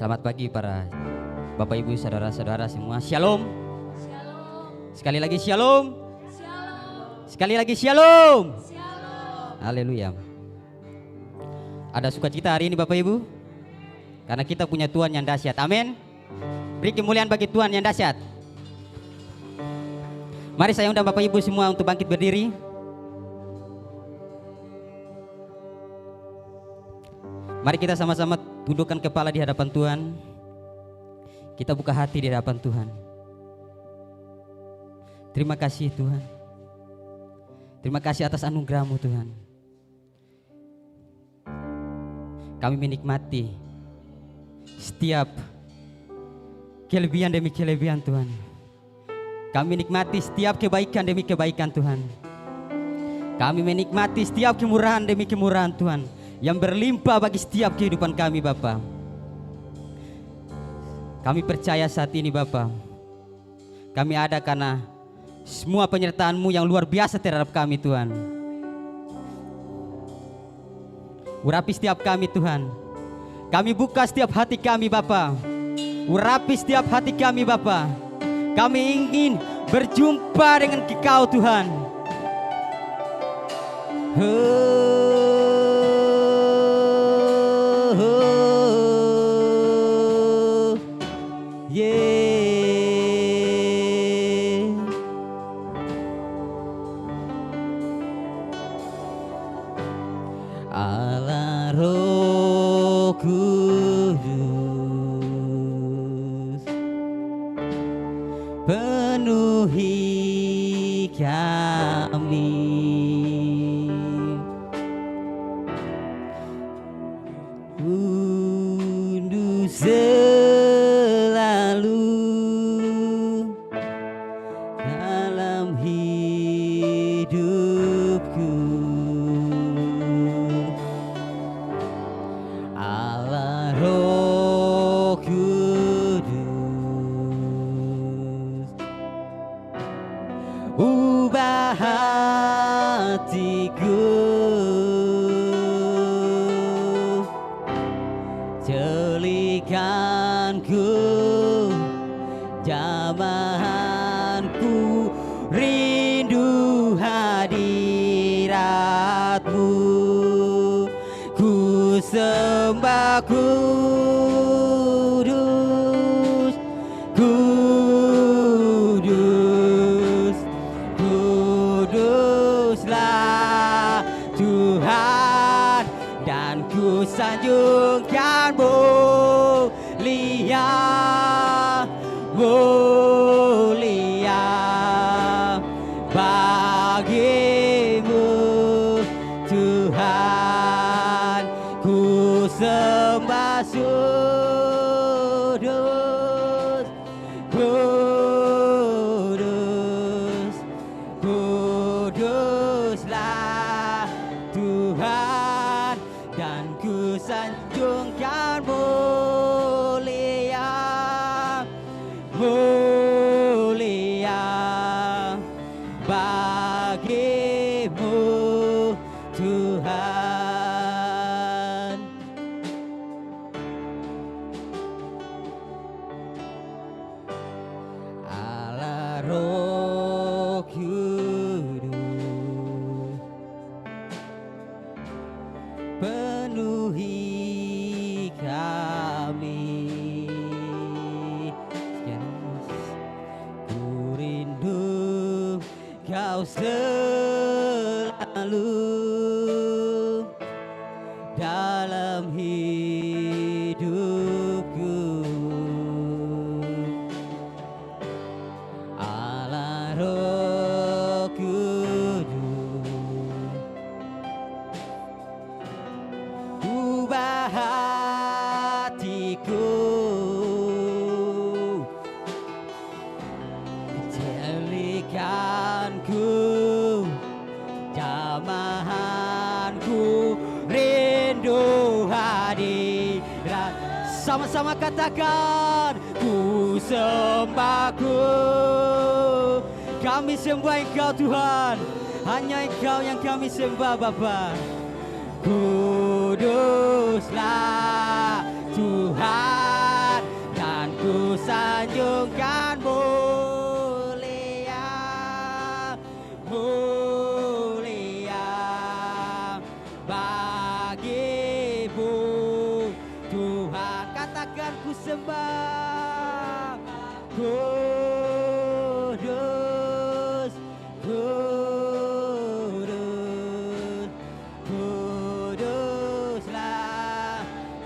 Selamat pagi para Bapak Ibu saudara-saudara semua. Shalom. Sekali lagi shalom. Sekali lagi shalom. Haleluya. Ada sukacita hari ini Bapak Ibu, karena kita punya Tuhan yang dahsyat. Amin. Beri kemuliaan bagi Tuhan yang dahsyat. Mari saya undang Bapak Ibu semua untuk bangkit berdiri. Mari kita sama-sama tundukkan kepala di hadapan Tuhan. Kita buka hati di hadapan Tuhan. Terima kasih Tuhan. Terima kasih atas anugerah-Mu Tuhan. Kami menikmati setiap kelebihan demi kelebihan Tuhan. Kami menikmati setiap kebaikan demi kebaikan Tuhan. Kami menikmati setiap kemurahan demi kemurahan Tuhan yang berlimpah bagi setiap kehidupan kami Bapa. Kami percaya saat ini Bapa, kami ada karena semua penyertaan-Mu yang luar biasa terhadap kami Tuhan. Urapi setiap kami Tuhan. Kami buka setiap hati kami Bapa. Urapi setiap hati kami Bapa. Kami ingin berjumpa dengan Engkau Tuhan. Allah Roh Kudus, penuhi kami. Untuk selalu dalam hidupku. Allah Roh Kudus, ubah hatiku, jelikanku, jamahanku, rindu hadirat-Mu. Ku sembah kudus, kudus, kuduslah Tuhan, dan ku sanjungkan mulia, mulia bagi-Mu Tuhan. Ku sembah sudus, kudus, kuduslah Tuhan, dan ku sanjungkan mulia, mulia bagi-Mu Tuhan. Allah Roh Kudus, penuhi kami. Ku rindu Kau selalu dalam hidupku. Allah Roh Kudus, ubah hatiku, jelikanku, jamahanku, rindu hadirat. Sama-sama katakan, ku sembahku. Kami sembah Engkau Tuhan, hanya Engkau yang kami sembah Bapa. Kuduslah Tuhan. sembah. Kudus, kudus, kuduslah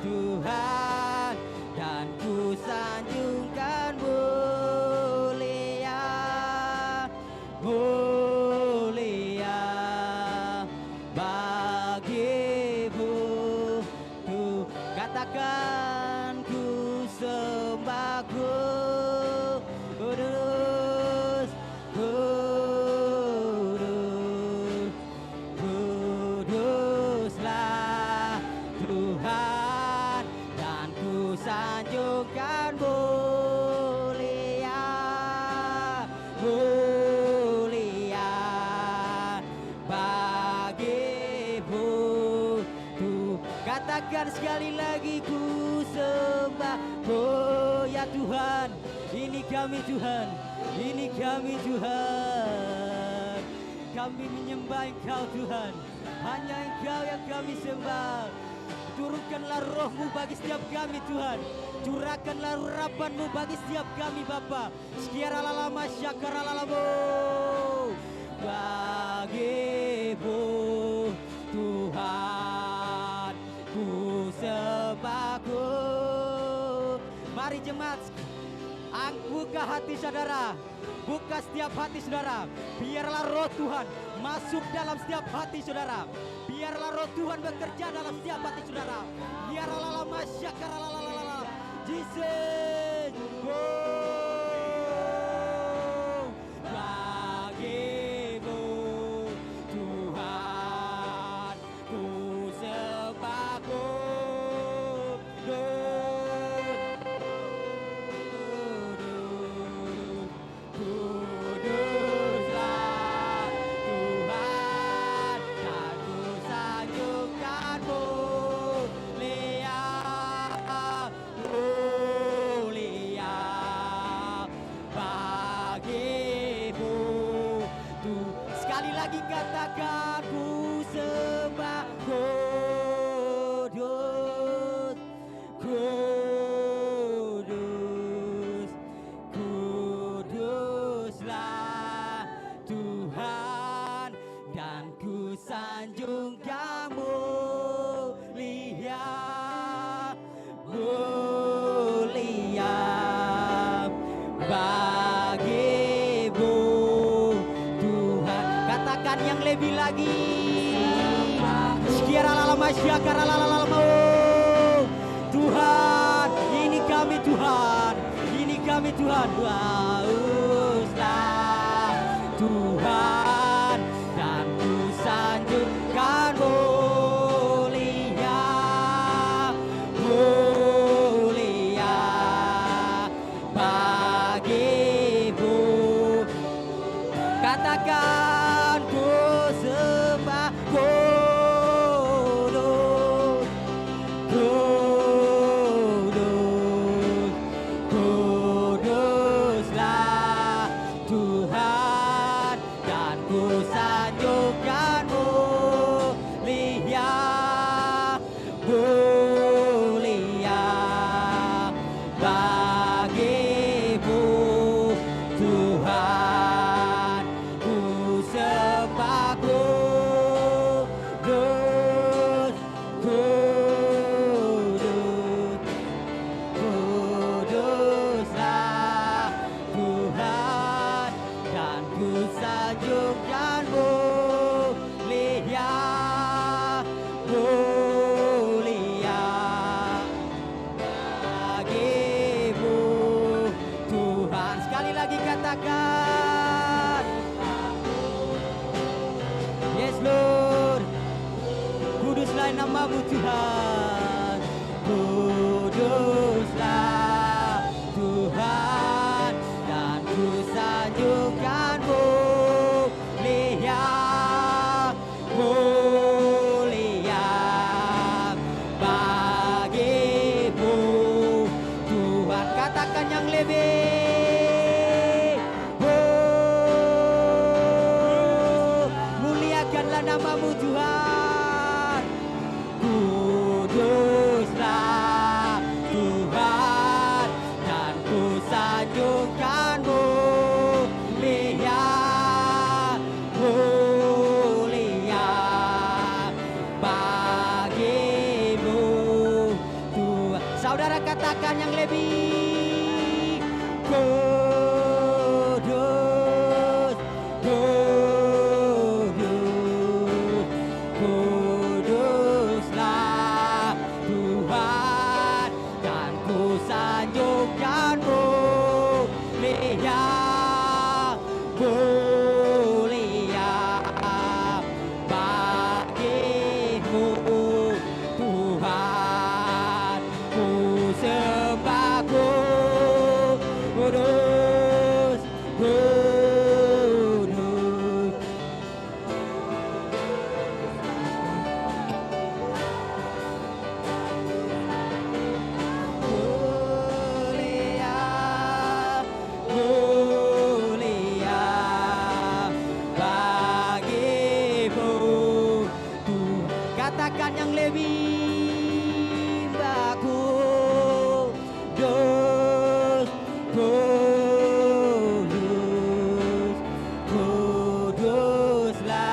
Tuhan, dan ku sanjungkan mulia, mulia bagimu. Tuh katakan ku sembah, kudus, kudus, kuduslah Tuhan, dan ku sanjungkan mulia, mulia bagimu. Tuh katakan sekali lagi, ku sembah. Oh ya Tuhan, ini kami Tuhan, ini kami Tuhan. Kami menyembah Engkau Tuhan, hanya Engkau yang kami sembah. Turunkanlah roh-Mu bagi setiap kami Tuhan, curahkanlah urapan-Mu bagi setiap kami Bapa. Sekiara lalama syakara lalamo bagimu Tuhan, ku sembah. Mari jemaat, buka hati saudara, buka setiap hati saudara. Biarlah roh Tuhan masuk dalam setiap hati saudara. Biarlah roh Tuhan bekerja dalam setiap hati saudara. Biarlah lama syakara lalala. Jesus. Bagimu Tuhan, ku sembah. Katakan ku sembah, kudus, kudus, kuduslah Tuhan, dan ku sanjungkan mulia, mulia bagimu Tuhan. Katakan yang lebih lagi. Sekiara lalama syakara lalama. Tuhan, ini kami Tuhan, ini kami Tuhan. Kuduslah Tuhan, dan ku sanjungkan mulia, mulia bagimu. Katakan ku sembah, kudus, kudus, kuduslah Tuhan, dan ku sanjungkan mulia, mulia bagimu Tuhan. Kudus, kudus, kuduslah Tuhan, dan ku sanjungkan mulia, mulia bagimu Tuhan. Sekali lagi katakan, yes Lord, kuduslah namamu Tuhan, kuduslah Tuhan, dan ku sanjungkan mulia, mulia bagimu Tuhan. Katakan yang lebih. Muliakanlah namamu Tuhan. Kudus, Saudara katakan yang lebih kudus, kudus, kuduslah Tuhan, dan ku sanjungkan-Mu mulia, mulia bagimu Tuhan, ku sembah kudus, kudus. Mulia, mulia bagimu Tuhan. Katakan yang lebih bagus, kudus, kuduslah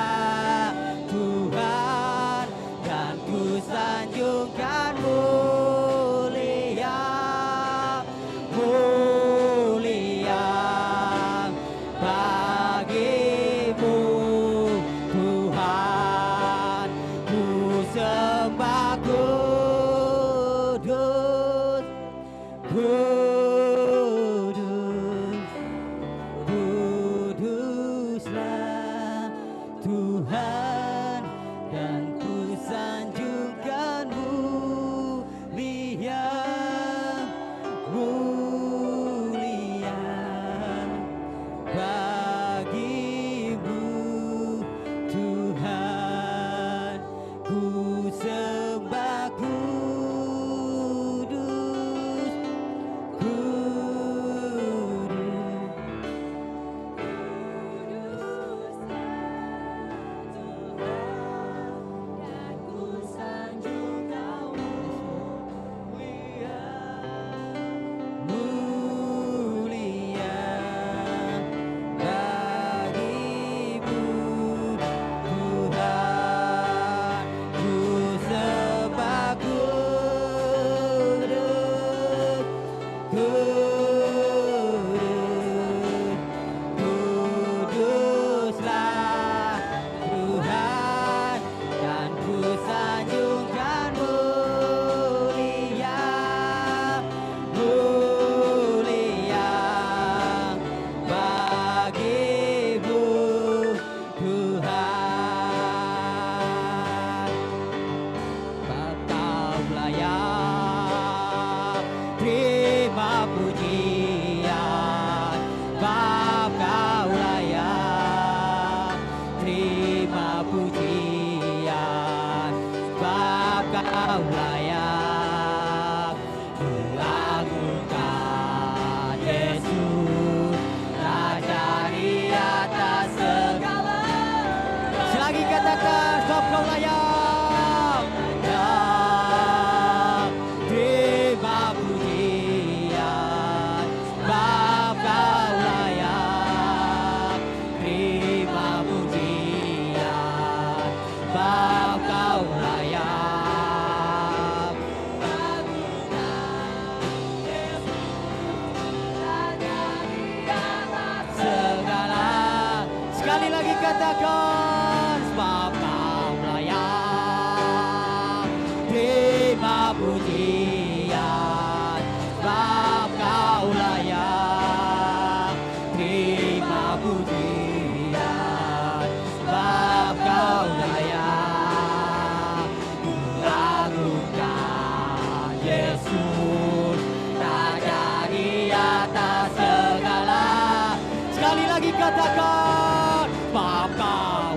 Tuhan, dan ku sanjungkan mulia, mulia bagimu Tuhan, ku sembah kudus, kudus, kuduslah Tuhan, dan ku sanjungkan mulia, mulia bagimu Tuhan, ku sembah kudus, kudus. Mulia bagimu Tuhan, ku sembah kudus, kudus, kuduslah Tuhan, dan ku sanjungkan mulia, mulia bagimu Tuhan. Engkaulah yang terima pujian, Engkaulah yang terima pujian, Engkaulah yang mengagungkan Yesus, Raja di atas segala. Selagi katakan Engkaulah yang terima pujian, Engkaulah yang terima pujian, Engkaulah yang segala. Sekali lagi katakan, sebab Kaulah yang terima pujian, sebab Kaulah yang terima pujian, sebab Kaulah yang mengagungkan Yesus, Raja di atas segala. Sekali lagi katakan, sebab Kau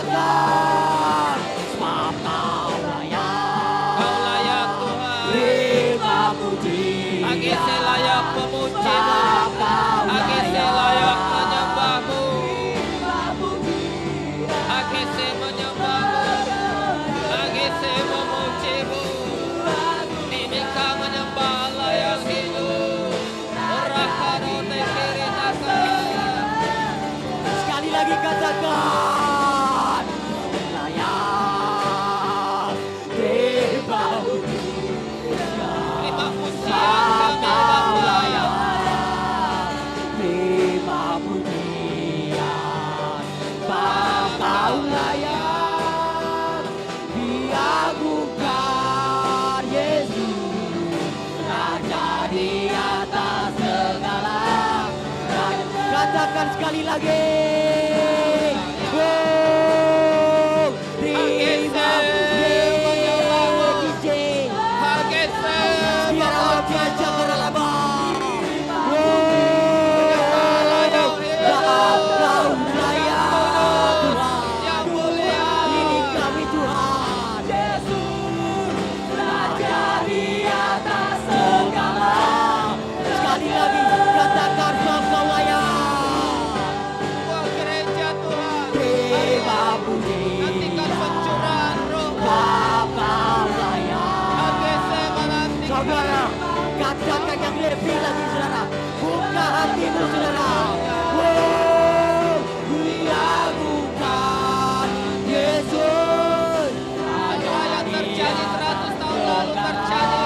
katakan sebab Kau layak. Kau layak Tuhan. Terima puji. Agese layak memuji-Mu. Sebab Kau Agese layak menyembah-Mu. Agese menyembah-Mu. Agese memuji-Mu. Mimika menyembah Allah yang hidup. Orakarone kiritaka. Sekali lagi katakan layak. Terima puji. Terima pujian Sebab kami Kau Bapa. layak. Terima pujian. Sebab Kau layak. Diagungkan Yesus, Raja di atas segala. Katakan sekali lagi. Oh, terima puji. Agese Biar awak diajak berlama. Kau layak Tuhan. yang mulia. Ini kami Tuhan. Yesus, Raja di atas segala. Sekali lagi katakan Kau layak. Buat gereja Tuhan. Terima puji. Nantikan pencurahan roh. Kau layak. Agese menantikan. Saudara, katakan yang lebih lagi saudara. Buka hatimu saudara. Wow, diagungkan Yesus. Apa yang terjadi 100 tahun lalu terjadi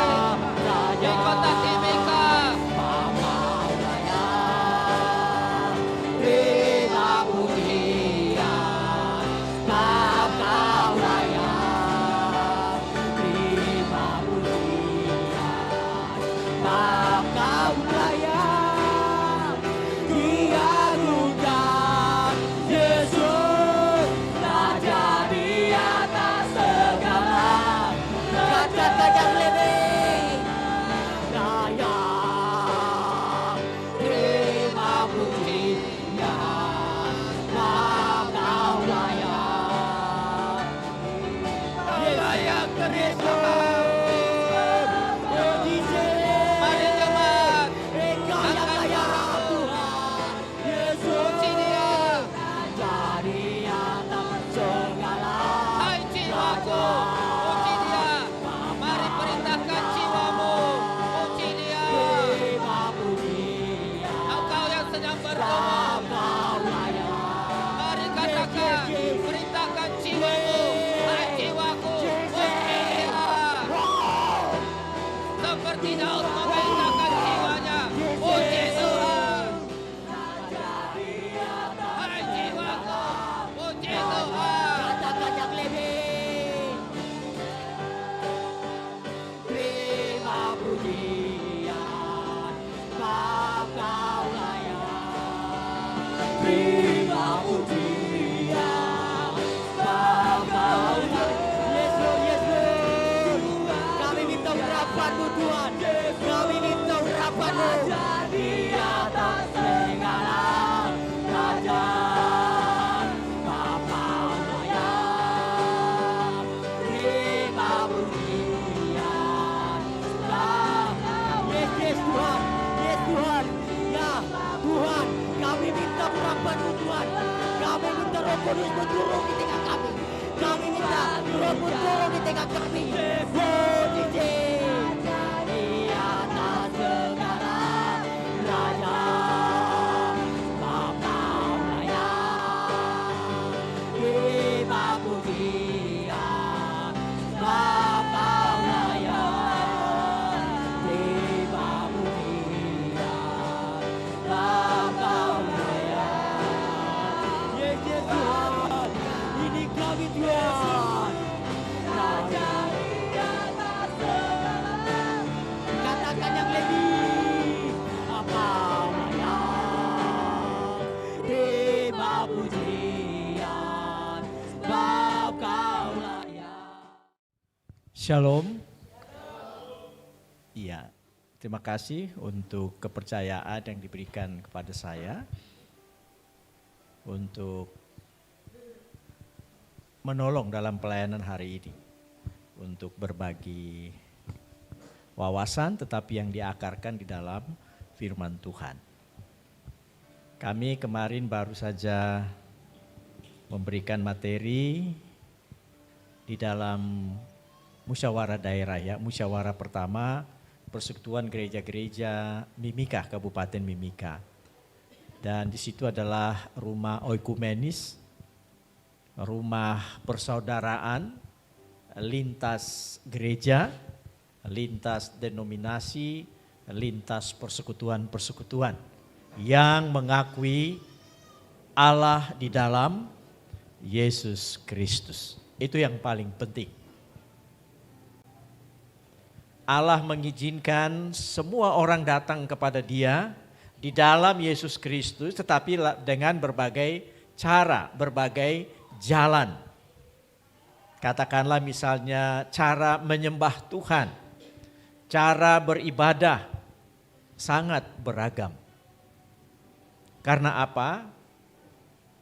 di kota Timika. Terima pujian, sebab Kau layak. Terima pujian, sebab Kau layak. Diagungkan Yesus, Raja di atas segala. Katakan yang lebih layak. Terima pujian, sebab Kau layak. Layak terima. Yesus, Mari jemaat. Engkau yang layak Tuhan. Yesus, Puji Dia. jadi atas segala. Hai jiwaku. Puji Dia. Mari perintahkan jiwamu. Puji Dia. Terima pujian, Engkau yang sedang bergumul. sebab Kau layak. Mari katakan. Perintahkan jiwamu. Hai jiwaku. Puji Dia. Seperti Daud memerintahkan jiwanya. Puji Tuhan. Hai jiwaku. Puji Tuhan. Katakan yang lebih. Terima pujian, sebab Kau layak. Terima pujian, sebab Kau layak. Yes Lord, yes Lord. Kami minta urapan-Mu Tuhan. Kami minta urapan-Mu. Di atas segala kerajaan, Bapa layak. Terima pujian, sebab yes, yes Tuhan, yes Tuhan. Ya Tuhan, kami minta urapan-Mu Tuhan. Kami minta Roh Kudus berturun di tengah kami. Kami minta Roh berturun di tengah kami. Oh, di atas segala kerajaan, Bapa layak. Terima pujian, sebab Kau layak. Terima pujian, sebab Kau layak. Yes, yes Tuhan, ini kami Tuhan. Raja di atas segala. Katakan yang lebih. Apa layak. Terima pujian, sebab Kau layak. Shalom. Iya, terima kasih untuk kepercayaan yang diberikan kepada saya untuk menolong dalam pelayanan hari ini untuk berbagi wawasan tetapi yang diakarkan di dalam firman Tuhan. Kami kemarin baru saja memberikan materi di dalam musyawarah daerah ya, musyawarah pertama Persekutuan Gereja-Gereja Mimika, Kabupaten Mimika. Dan di situ adalah rumah oikumenis, rumah persaudaraan, lintas gereja, lintas denominasi, lintas persekutuan-persekutuan yang mengakui Allah di dalam Yesus Kristus. Itu yang paling penting. Allah mengizinkan semua orang datang kepada Dia di dalam Yesus Kristus, tetapi dengan berbagai cara, berbagai jalan. Katakanlah misalnya cara menyembah Tuhan, cara beribadah sangat beragam. Karena apa?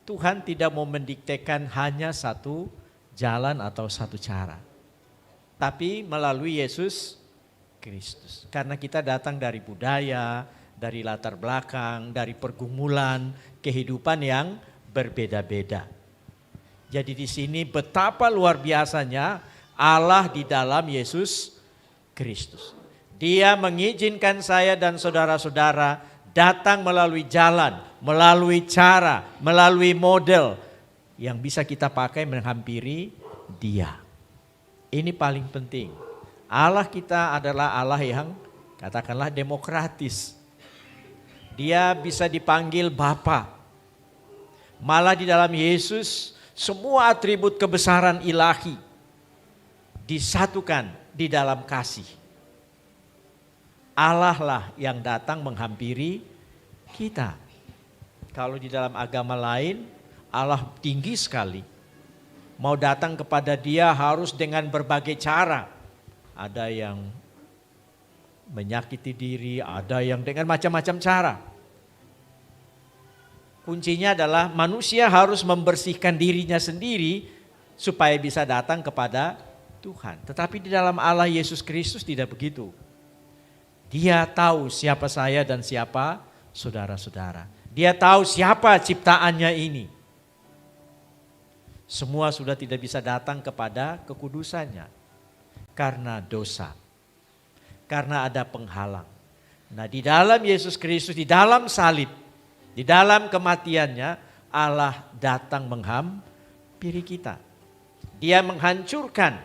Tuhan tidak mau mendiktekan hanya satu jalan atau satu cara. Tapi melalui Yesus Kristus. Karena kita datang dari budaya, dari latar belakang, dari pergumulan, kehidupan yang berbeda-beda. Jadi di sini betapa luar biasanya Allah di dalam Yesus Kristus. Dia mengizinkan saya dan saudara-saudara datang melalui jalan, melalui cara, melalui model yang bisa kita pakai menghampiri Dia. Ini paling penting. Allah kita adalah Allah yang katakanlah demokratis. Dia bisa dipanggil Bapa. Malah di dalam Yesus semua atribut kebesaran ilahi disatukan di dalam kasih. Allah lah yang datang menghampiri kita. Kalau di dalam agama lain Allah tinggi sekali. Mau datang kepada Dia harus dengan berbagai cara. Ada yang menyakiti diri, ada yang dengan macam-macam cara. Kuncinya adalah manusia harus membersihkan dirinya sendiri supaya bisa datang kepada Tuhan. Tetapi di dalam Allah Yesus Kristus tidak begitu. Dia tahu siapa saya dan siapa saudara-saudara. Dia tahu siapa ciptaannya ini. Semua sudah tidak bisa datang kepada kekudusannya karena dosa. Karena ada penghalang. Nah, di dalam Yesus Kristus, di dalam salib, di dalam kematiannya, Allah datang menghampiri kita. Dia menghancurkan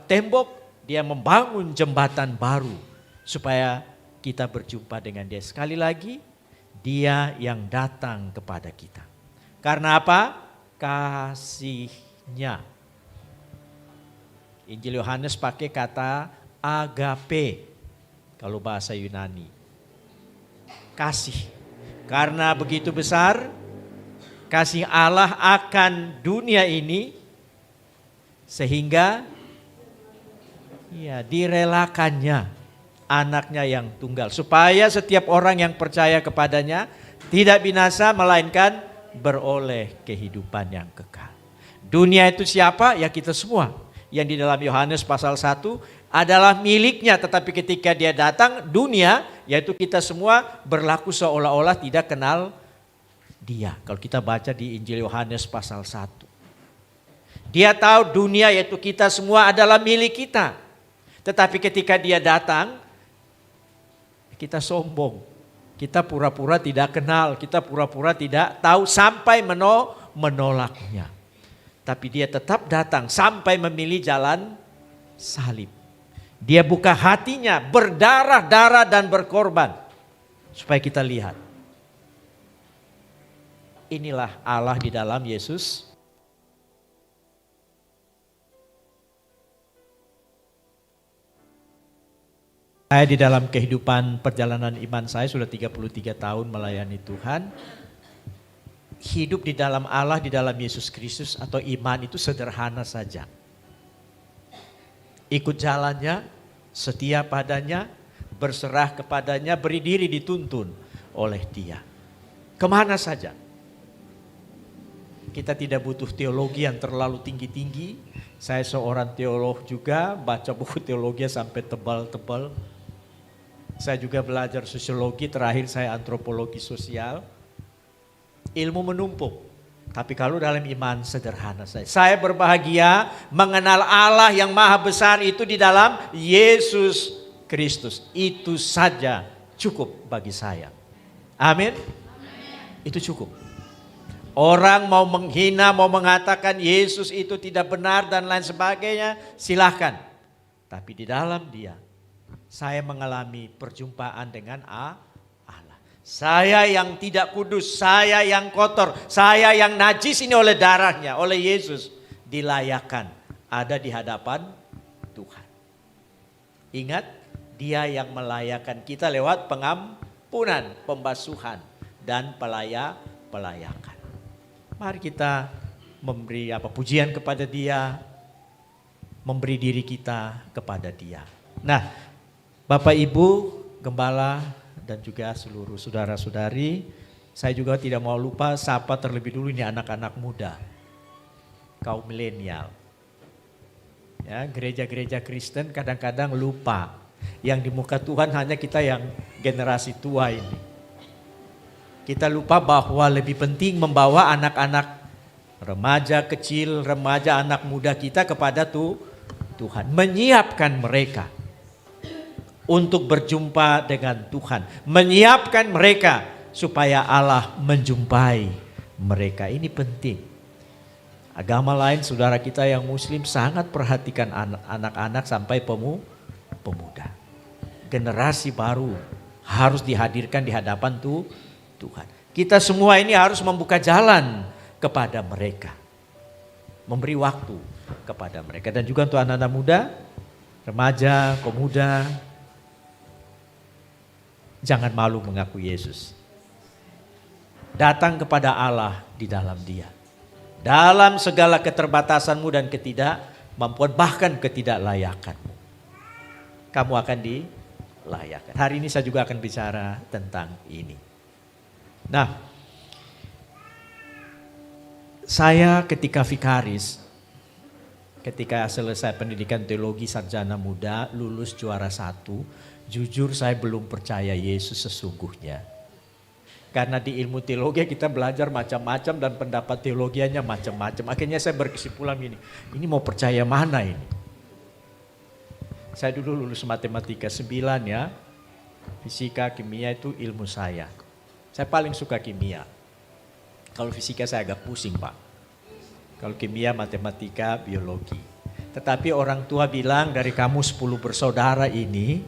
tembok, Dia membangun jembatan baru supaya kita berjumpa dengan Dia. Sekali lagi, Dia yang datang kepada kita. Karena apa? Kasihnya. Injil Yohanes pakai kata agape kalau bahasa Yunani. Kasih. Karena begitu besar kasih Allah akan dunia ini sehingga direlakannya anaknya yang tunggal. Supaya setiap orang yang percaya kepadanya tidak binasa melainkan beroleh kehidupan yang kekal. Dunia itu siapa? Ya kita semua. Yang di dalam Yohanes pasal 1 adalah miliknya. Tetapi ketika Dia datang, dunia yaitu kita semua berlaku seolah-olah tidak kenal Dia. Kalau kita baca di Injil Yohanes pasal 1. Dia tahu dunia yaitu kita semua adalah milik kita. Tetapi ketika Dia datang, kita sombong. Kita pura-pura tidak kenal, kita pura-pura tidak tahu sampai menolaknya. Tapi Dia tetap datang sampai memilih jalan salib. Dia buka hatinya, berdarah-darah dan berkorban. Supaya kita lihat. Inilah Allah di dalam Yesus. Saya di dalam kehidupan perjalanan iman saya sudah 33 tahun melayani Tuhan. Hidup di dalam Allah, di dalam Yesus Kristus atau iman itu sederhana saja. Ikut jalannya, setia padanya, berserah kepadanya, beri diri dituntun oleh Dia. Kemana saja. Kita tidak butuh teologi yang terlalu tinggi-tinggi. Saya seorang teolog juga, baca buku teologi sampai tebal-tebal. Saya juga belajar sosiologi, terakhir saya antropologi sosial. Ilmu menumpuk, tapi kalau dalam iman sederhana saja. Saya berbahagia mengenal Allah yang maha besar itu di dalam Yesus Kristus. Itu saja cukup bagi saya. Amin. Itu cukup. Orang mau menghina, mau mengatakan Yesus itu tidak benar dan lain sebagainya, silahkan. Tapi di dalam dia, saya mengalami perjumpaan dengan Allah. Saya yang tidak kudus, saya yang kotor, saya yang najis ini oleh darahnya, oleh Yesus. Dilayakan, ada di hadapan Tuhan. Ingat, dia yang melayakan kita lewat pengampunan, pembasuhan, dan pelayakan. Mari kita memberi pujian kepada dia, memberi diri kita kepada dia. Nah, Bapak Ibu, Gembala, dan juga seluruh saudara-saudari, saya juga tidak mau lupa sapa terlebih dulu ini anak-anak muda, kaum milenial. Ya, gereja-gereja Kristen kadang-kadang lupa, yang di muka Tuhan hanya kita yang generasi tua ini. Kita lupa bahwa lebih penting membawa anak-anak remaja kecil, remaja anak muda kita kepada Tuhan. Menyiapkan mereka untuk berjumpa dengan Tuhan. Menyiapkan mereka supaya Allah menjumpai mereka. Ini penting. Agama lain, saudara kita yang muslim sangat perhatikan anak-anak sampai pemuda. Generasi baru harus dihadirkan di hadapan Tuhan. Kita semua ini harus membuka jalan kepada mereka. Memberi waktu kepada mereka. Dan juga untuk anak-anak muda, remaja, pemuda, jangan malu mengaku Yesus. Datang kepada Allah di dalam dia. Dalam segala keterbatasanmu dan ketidakmampuan, bahkan ketidaklayakanmu, kamu akan dilayakkan. Hari ini saya juga akan bicara tentang ini. Nah, saya ketika vikaris, ketika selesai pendidikan teologi sarjana muda, lulus juara 1, jujur saya belum percaya Yesus sesungguhnya. Karena di ilmu teologi kita belajar macam-macam dan pendapat teologianya macam-macam. Akhirnya saya berkesimpulan ini mau percaya mana ini? Saya dulu lulus matematika 9 ya, fisika, kimia itu ilmu saya. Saya paling suka kimia. Kalau fisika saya agak pusing Pak. Kalau kimia, matematika, biologi. Tetapi orang tua bilang dari kamu 10 bersaudara ini,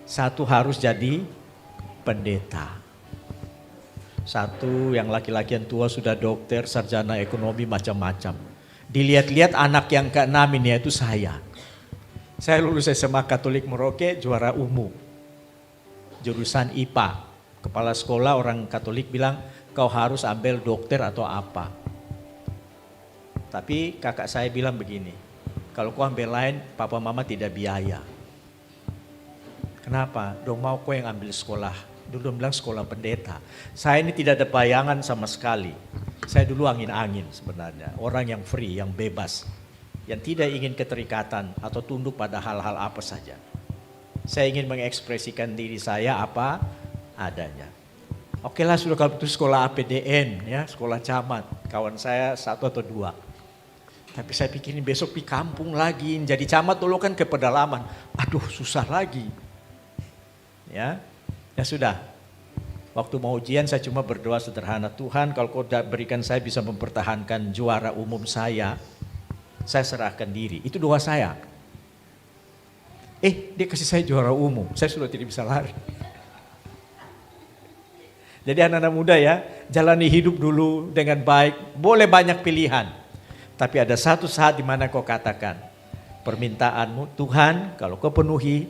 1 harus jadi pendeta. 1 yang laki-laki yang tua sudah dokter, sarjana ekonomi, macam-macam. Dilihat-lihat anak yang ke-6 ini yaitu saya. Saya lulus SMA Katolik Merauke, juara umum. Jurusan IPA. Kepala sekolah orang Katolik bilang kau harus ambil dokter atau apa. Tapi kakak saya bilang begini, kalau kau ambil lain papa mama tidak biaya. Kenapa? Dong mau kau yang ambil sekolah. Dulu bilang sekolah pendeta. Saya ini tidak ada bayangan sama sekali. Saya dulu angin-angin sebenarnya. Orang yang free, yang bebas. Yang tidak ingin keterikatan atau tunduk pada hal-hal apa saja. Saya ingin mengekspresikan diri saya apa adanya. Oke lah sudah kalau itu sekolah APDN ya, sekolah camat. Kawan saya 1 atau 2. Tapi saya pikirin besok di kampung lagi. Jadi camat dulu kan ke pedalaman. Aduh susah lagi. Ya sudah. Waktu mau ujian saya cuma berdoa sederhana. Tuhan kalau kau berikan saya bisa mempertahankan juara umum saya serahkan diri. Itu doa saya. Dia kasih saya juara umum. Saya sudah tidak bisa lari. Jadi anak-anak muda ya, jalani hidup dulu dengan baik. Boleh banyak pilihan. Tapi ada satu saat di mana kau katakan, permintaanmu Tuhan kalau kau penuhi,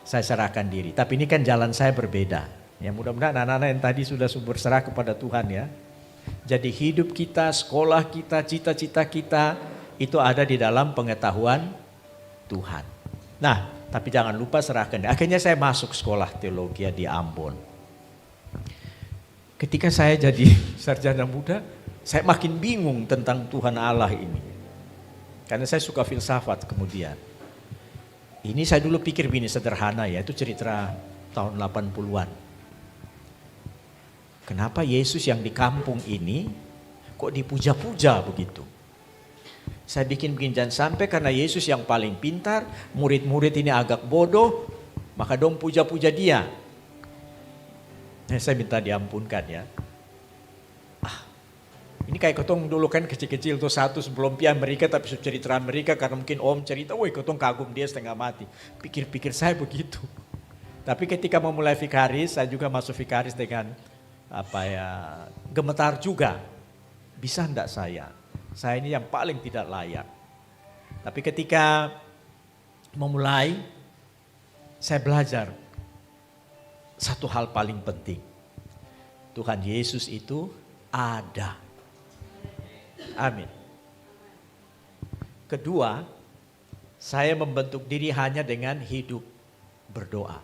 saya serahkan diri. Tapi ini kan jalan saya berbeda. Ya mudah-mudahan anak-anak yang tadi sudah berserah kepada Tuhan ya. Jadi hidup kita, sekolah kita, cita-cita kita, itu ada di dalam pengetahuan Tuhan. Nah, tapi jangan lupa serahkan. Akhirnya saya masuk sekolah teologi di Ambon. Ketika saya jadi sarjana muda, Saya makin bingung tentang Tuhan Allah ini. Karena saya suka filsafat kemudian. Ini saya dulu pikir begini sederhana ya, itu cerita tahun 80-an. Kenapa Yesus yang di kampung ini kok dipuja-puja begitu? Saya bikin jangan sampai karena Yesus yang paling pintar, murid-murid ini agak bodoh, maka dong puja-puja dia. Saya minta diampunkan ya. Ini kayak ketong dulu kan kecil-kecil tuh satu sebelum pi Amerika tapi cerita Amerika karena mungkin om cerita, woi ketong kagum dia setengah mati. Pikir-pikir saya begitu. Tapi ketika memulai vikaris, saya juga masuk vikaris dengan gemetar juga. Bisa enggak saya? Saya ini yang paling tidak layak. Tapi ketika memulai, saya belajar satu hal paling penting. Tuhan Yesus itu ada. Amin. Kedua, saya membentuk diri hanya dengan hidup berdoa.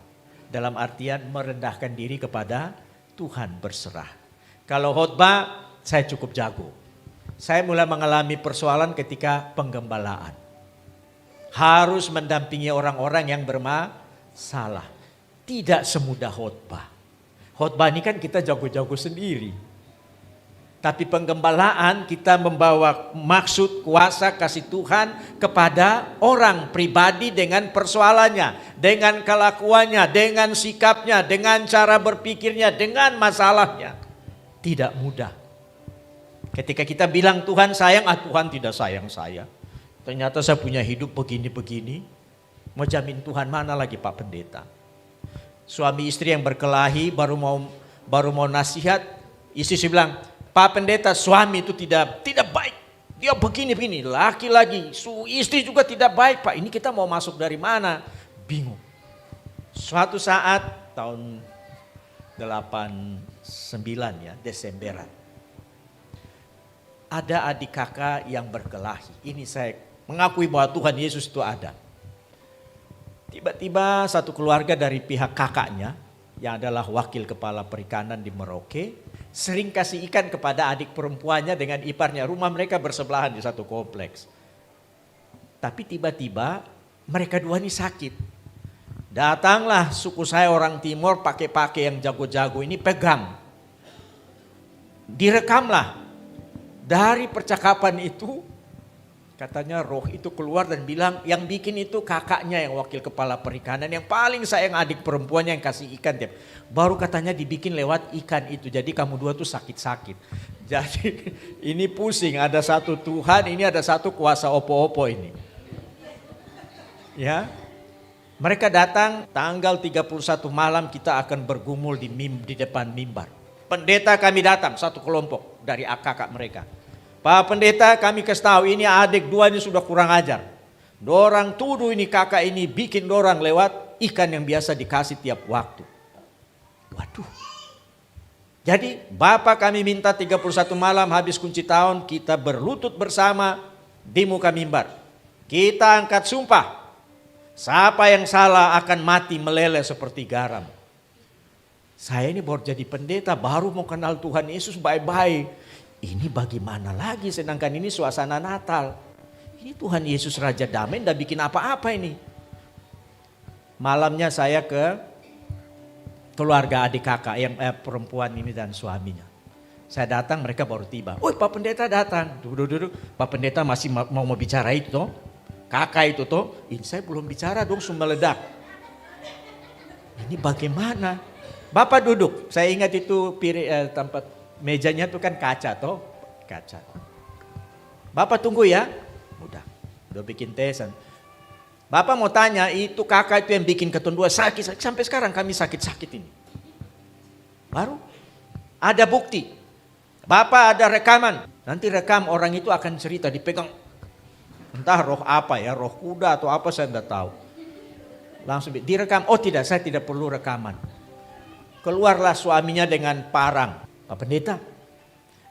Dalam artian merendahkan diri kepada Tuhan, berserah. Kalau khotbah, saya cukup jago. Saya mulai mengalami persoalan ketika penggembalaan. Harus mendampingi orang-orang yang bermasalah. Tidak semudah khotbah. Khotbah ini kan kita jago-jago sendiri. Tapi penggembalaan kita membawa maksud kuasa kasih Tuhan kepada orang pribadi dengan persoalannya, dengan kelakuannya, dengan sikapnya, dengan cara berpikirnya, dengan masalahnya. Tidak mudah. Ketika kita bilang Tuhan sayang, Tuhan tidak sayang saya. Ternyata saya punya hidup begini-begini. Mau jamin Tuhan mana lagi Pak Pendeta? Suami istri yang berkelahi baru mau nasihat, istri bilang, Pak Pendeta, suami itu tidak baik. Dia begini-begini, laki-lagi, istri juga tidak baik Pak. Ini kita mau masuk dari mana? Bingung. Suatu saat tahun 89 ya, Desemberan. Ada adik kakak yang berkelahi. Ini saya mengakui bahwa Tuhan Yesus itu ada. Tiba-tiba satu keluarga dari pihak kakaknya, yang adalah wakil kepala perikanan di Merauke, sering kasih ikan kepada adik perempuannya dengan iparnya. Rumah mereka bersebelahan di satu kompleks. Tapi tiba-tiba mereka dua ini sakit. Datanglah suku saya orang timur pakai yang jago-jago ini pegang. Direkamlah. Dari percakapan itu katanya roh itu keluar dan bilang yang bikin itu kakaknya yang wakil kepala perikanan yang paling sayang adik perempuannya yang kasih ikan tiap. Baru katanya dibikin lewat ikan itu. Jadi kamu dua tuh sakit-sakit. Jadi ini pusing, ada satu Tuhan, ini ada satu kuasa opo-opo ini. Ya. Mereka datang tanggal 31 malam kita akan bergumul di depan mimbar. Pendeta kami datang satu kelompok dari kakak mereka. Pak Pendeta kami kasih tahu ini adik dua ini sudah kurang ajar. Dorang tuduh ini kakak ini bikin dorang lewat ikan yang biasa dikasih tiap waktu. Waduh. Jadi Bapak kami minta 31 malam habis kunci tahun kita berlutut bersama di muka mimbar. Kita angkat sumpah. Siapa yang salah akan mati meleleh seperti garam. Saya ini baru jadi pendeta, baru mau kenal Tuhan Yesus baik-baik. Ini bagaimana lagi sedangkan ini suasana Natal. Ini Tuhan Yesus Raja Damai tidak bikin apa-apa ini. Malamnya saya ke keluarga adik kakak yang perempuan ini dan suaminya. Saya datang mereka baru tiba. Oh Pak Pendeta datang. Duduk. Pak Pendeta masih mau bicara itu toh. Kakak itu toh. Ini saya belum bicara dong meledak. Ini bagaimana? Bapak duduk. Saya ingat itu tempat mejanya tuh kan kaca toh. Kaca. Bapak tunggu ya. Udah bikin tesan. Bapak mau tanya itu kakak itu yang bikin ketun dua sakit. Sampai sekarang kami sakit-sakit ini. Baru ada bukti. Bapak ada rekaman. Nanti rekam orang itu akan cerita dipegang. Entah roh apa ya. Roh kuda atau apa saya tidak tahu. Langsung direkam. Oh tidak, saya tidak perlu rekaman. Keluarlah suaminya dengan parang. Pak Pendeta,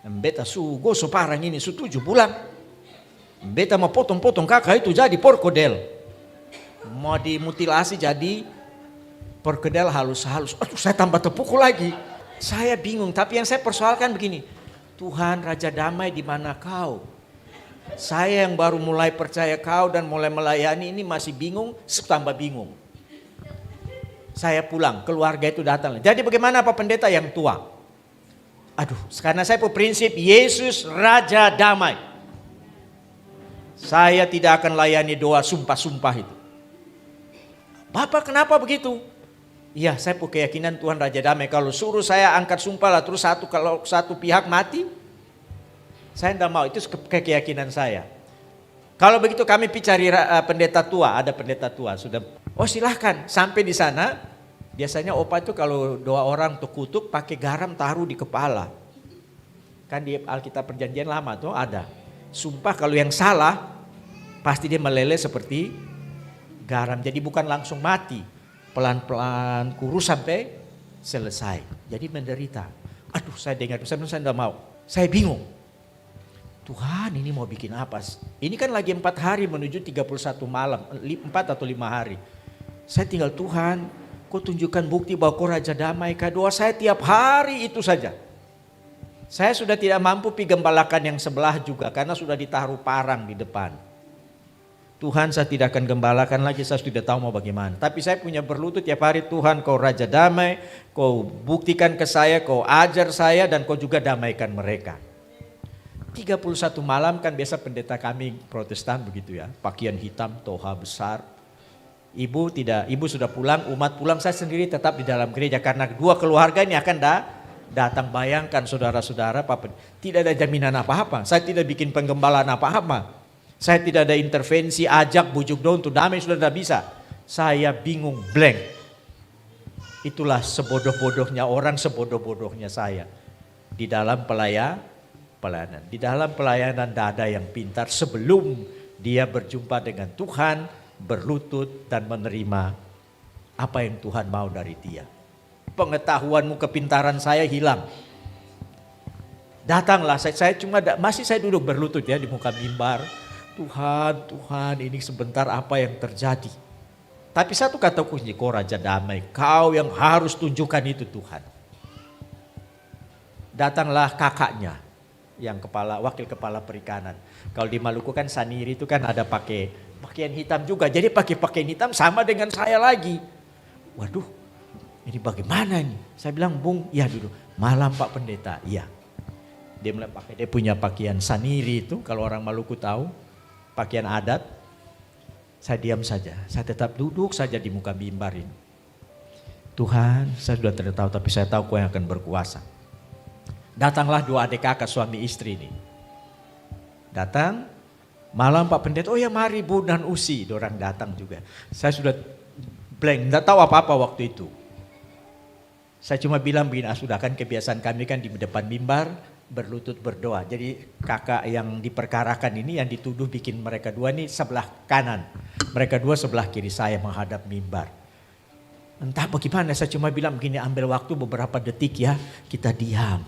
beta goso parang ini 7 bulan. Beta mau potong-potong kakak itu jadi porkodel. Mau dimutilasi jadi porkodel halus-halus. Aduh saya tambah terpukul lagi. Saya bingung, tapi yang saya persoalkan begini. Tuhan Raja Damai di mana kau? Saya yang baru mulai percaya kau dan mulai melayani ini masih bingung, tambah bingung. Saya pulang, keluarga itu datang. Jadi bagaimana Pak Pendeta yang tua? Aduh, karena saya berprinsip Yesus Raja Damai. Saya tidak akan layani doa sumpah-sumpah itu. Bapak kenapa begitu? Iya, saya punya keyakinan Tuhan Raja Damai. Kalau suruh saya angkat sumpah lah terus kalau satu pihak mati, saya tidak mau. Itu keyakinan saya. Kalau begitu kami cari pendeta tua, ada pendeta tua sudah. Oh silahkan, sampai di sana. Biasanya opa itu kalau doa orang untuk kutuk pakai garam taruh di kepala. Kan di Alkitab Perjanjian Lama tuh ada. Sumpah kalau yang salah pasti dia meleleh seperti garam. Jadi bukan langsung mati. Pelan-pelan kurus sampai selesai. Jadi menderita. Aduh saya dengar, saya tidak mau. Saya bingung. Tuhan ini mau bikin apa? Ini kan lagi 4 hari menuju 31 malam. 4 atau 5 hari. Saya tinggal Tuhan, kau tunjukkan bukti bahwa kau Raja Damai. Doa saya tiap hari itu saja. Saya sudah tidak mampu gembalakan yang sebelah juga. Karena sudah ditaruh parang di depan. Tuhan saya tidak akan gembalakan lagi, saya sudah tahu mau bagaimana. Tapi saya punya berlutut tiap hari, Tuhan kau Raja Damai. Kau buktikan ke saya, kau ajar saya dan kau juga damaikan mereka. 31 malam kan biasa pendeta kami Protestan begitu ya. Pakaian hitam, toha besar. Ibu sudah pulang, umat pulang, saya sendiri tetap di dalam gereja. Karena 2 keluarga ini akan datang. Bayangkan saudara-saudara, tidak ada jaminan apa-apa. Saya tidak bikin penggembalaan apa-apa. Saya tidak ada intervensi, ajak, bujuk doa untuk damai, sudah tidak bisa. Saya bingung, blank. Itulah sebodoh-bodohnya orang, sebodoh-bodohnya saya. Di dalam pelayanan. Di dalam pelayanan tidak ada yang pintar sebelum dia berjumpa dengan Tuhan, berlutut dan menerima apa yang Tuhan mau dari dia. Pengetahuanmu, kepintaran saya hilang. Datanglah, saya cuma masih saya duduk berlutut ya di muka mimbar. Tuhan ini sebentar apa yang terjadi. Tapi satu kata kunci, kau Raja Damai, kau yang harus tunjukkan itu Tuhan. Datanglah kakaknya. Yang wakil kepala perikanan. Kalau di Maluku kan Saniri itu kan ada pakai pakaian hitam juga. Jadi pakai pakaian hitam sama dengan saya lagi. Waduh, ini bagaimana nih? Saya bilang, Bung, ya dulu. Malam Pak Pendeta, iya. Dia punya pakaian Saniri itu, kalau orang Maluku tahu, pakaian adat. Saya diam saja, saya tetap duduk saja di muka mimbar ini. Tuhan, saya sudah tidak tahu, tapi saya tahu Kau yang akan berkuasa. Datanglah 2 adik kakak suami istri ini. Datang, malam Pak Pendeta, oh ya mari Bu dan Usi, orang datang juga. Saya sudah blank, tidak tahu apa-apa waktu itu. Saya cuma bilang begini, sudah kan kebiasaan kami kan di depan mimbar berlutut berdoa. Jadi kakak yang diperkarakan ini yang dituduh bikin mereka 2 ini sebelah kanan. Mereka 2 sebelah kiri saya menghadap mimbar. Entah bagaimana, saya cuma bilang begini, ambil waktu beberapa detik ya, kita diam.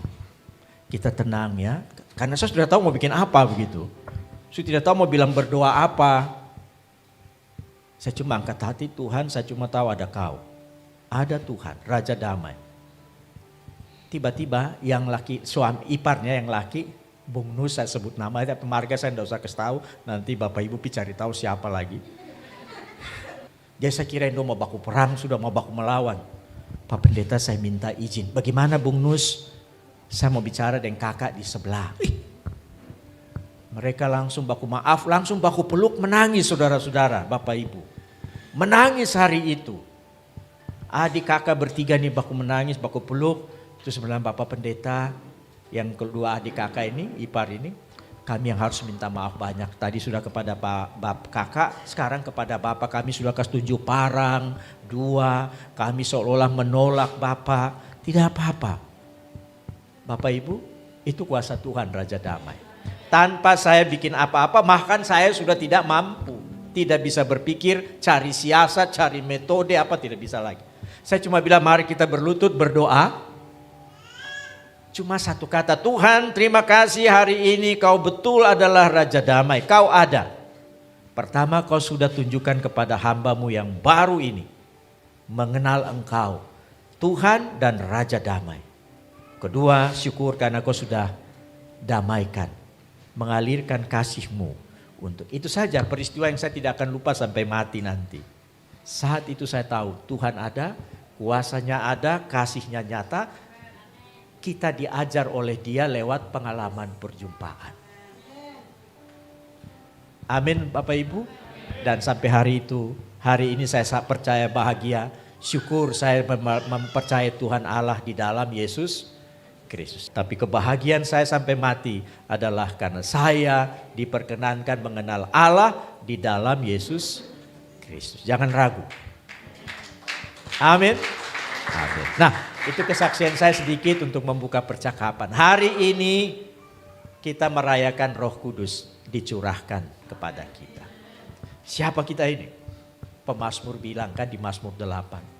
Kita tenang ya, karena saya sudah tahu mau bikin apa begitu. Saya tidak tahu mau bilang berdoa apa. Saya cuma angkat hati, Tuhan saya cuma tahu ada Kau. Ada Tuhan, Raja Damai. Tiba-tiba yang laki, suami iparnya yang laki, Bung Nus saya sebut nama, tapi marga saya tidak usah kasih tahu. Nanti Bapak Ibu cari tahu siapa lagi. Jadi saya kira itu mau baku perang, sudah mau baku melawan. Pak Pendeta saya minta izin. Bagaimana Bung Nus? Saya mau bicara dengan kakak di sebelah. Mereka langsung baku maaf, langsung baku peluk, menangis saudara-saudara, Bapak Ibu. Menangis hari itu. Adik kakak bertiga nih baku menangis, baku peluk. Terus bilang Bapak Pendeta, yang kedua adik kakak ini, ipar ini, kami yang harus minta maaf banyak. Tadi sudah kepada Bapak kakak, sekarang kepada Bapak kami sudah kasih tunjuk parang, 2, kami seolah-olah menolak Bapak. Tidak apa-apa. Bapak Ibu, itu kuasa Tuhan Raja Damai. Tanpa saya bikin apa-apa, bahkan saya sudah tidak mampu. Tidak bisa berpikir, cari siasat, cari metode, apa tidak bisa lagi. Saya cuma bilang mari kita berlutut berdoa. Cuma satu kata, Tuhan terima kasih hari ini Kau betul adalah Raja Damai. Kau ada. Pertama Kau sudah tunjukkan kepada hamba-Mu yang baru ini. Mengenal Engkau, Tuhan dan Raja Damai. Kedua, syukur karena Kau sudah damaikan, mengalirkan kasih-Mu untuk itu saja peristiwa yang saya tidak akan lupa sampai mati nanti. Saat itu saya tahu Tuhan ada, kuasanya ada, kasih-Nya nyata. Kita diajar oleh Dia lewat pengalaman perjumpaan. Amin Bapak Ibu. Dan sampai hari ini saya percaya bahagia, syukur saya mempercayai Tuhan Allah di dalam Yesus Kristus. Tapi kebahagiaan saya sampai mati adalah karena saya diperkenankan mengenal Allah di dalam Yesus Kristus. Jangan ragu. Amin. Amin. Nah, itu kesaksian saya sedikit untuk membuka percakapan. Hari ini kita merayakan Roh Kudus dicurahkan kepada kita. Siapa kita ini? Pemazmur bilang kan di Mazmur 8.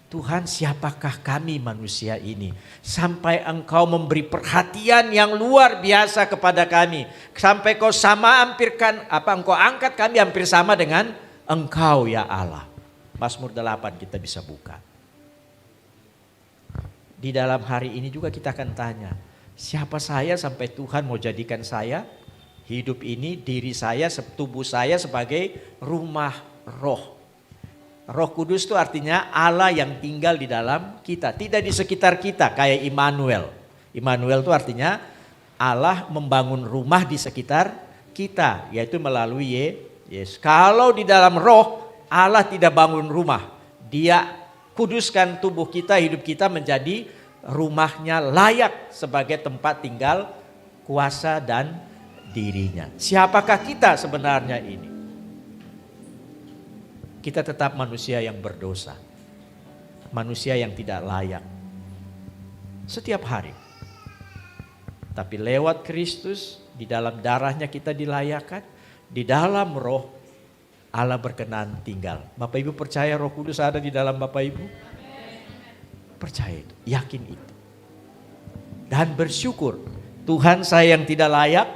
Tuhan, siapakah kami manusia ini sampai Engkau memberi perhatian yang luar biasa kepada kami, sampai Engkau Engkau angkat kami hampir sama dengan Engkau ya Allah. Mazmur 8 kita bisa buka. Di dalam hari ini juga kita akan tanya, siapa saya sampai Tuhan mau jadikan saya hidup ini, diri saya, tubuh saya sebagai rumah roh. Roh Kudus itu artinya Allah yang tinggal di dalam kita, tidak di sekitar kita kayak Immanuel. Immanuel itu artinya Allah membangun rumah di sekitar kita, yaitu melalui Yesus. Kalau di dalam roh, Allah tidak bangun rumah. Dia kuduskan tubuh kita, hidup kita menjadi rumahnya layak sebagai tempat tinggal kuasa dan dirinya. Siapakah kita sebenarnya ini? Kita tetap manusia yang berdosa. Manusia yang tidak layak. Setiap hari. Tapi lewat Kristus, di dalam darahnya kita dilayakkan. Di dalam roh, Allah berkenan tinggal. Bapak Ibu percaya Roh Kudus ada di dalam Bapak Ibu? Percaya itu, yakin itu. Dan bersyukur, Tuhan saya yang tidak layak,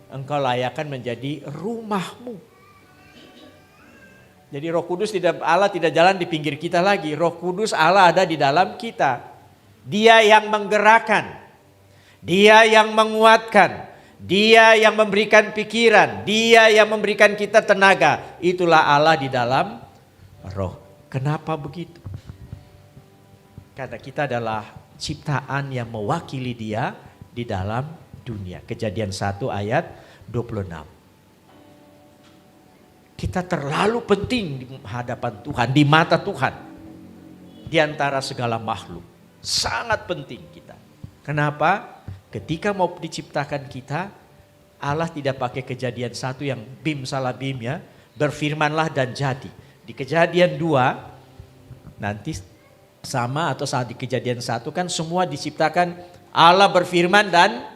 Engkau layakkan menjadi rumahmu. Jadi Roh Kudus Allah tidak jalan di pinggir kita lagi. Roh Kudus Allah ada di dalam kita. Dia yang menggerakkan. Dia yang menguatkan. Dia yang memberikan pikiran. Dia yang memberikan kita tenaga. Itulah Allah di dalam roh. Kenapa begitu? Karena kita adalah ciptaan yang mewakili Dia di dalam dunia. Kejadian 1 ayat 26. Kita terlalu penting di hadapan Tuhan, di mata Tuhan. Di antara segala makhluk. Sangat penting kita. Kenapa? Ketika mau diciptakan kita, Allah tidak pakai Kejadian 1 yang bim salah bim ya. Berfirmanlah dan jadi. Di Kejadian 2, nanti sama atau saat di Kejadian 1 kan semua diciptakan Allah berfirman dan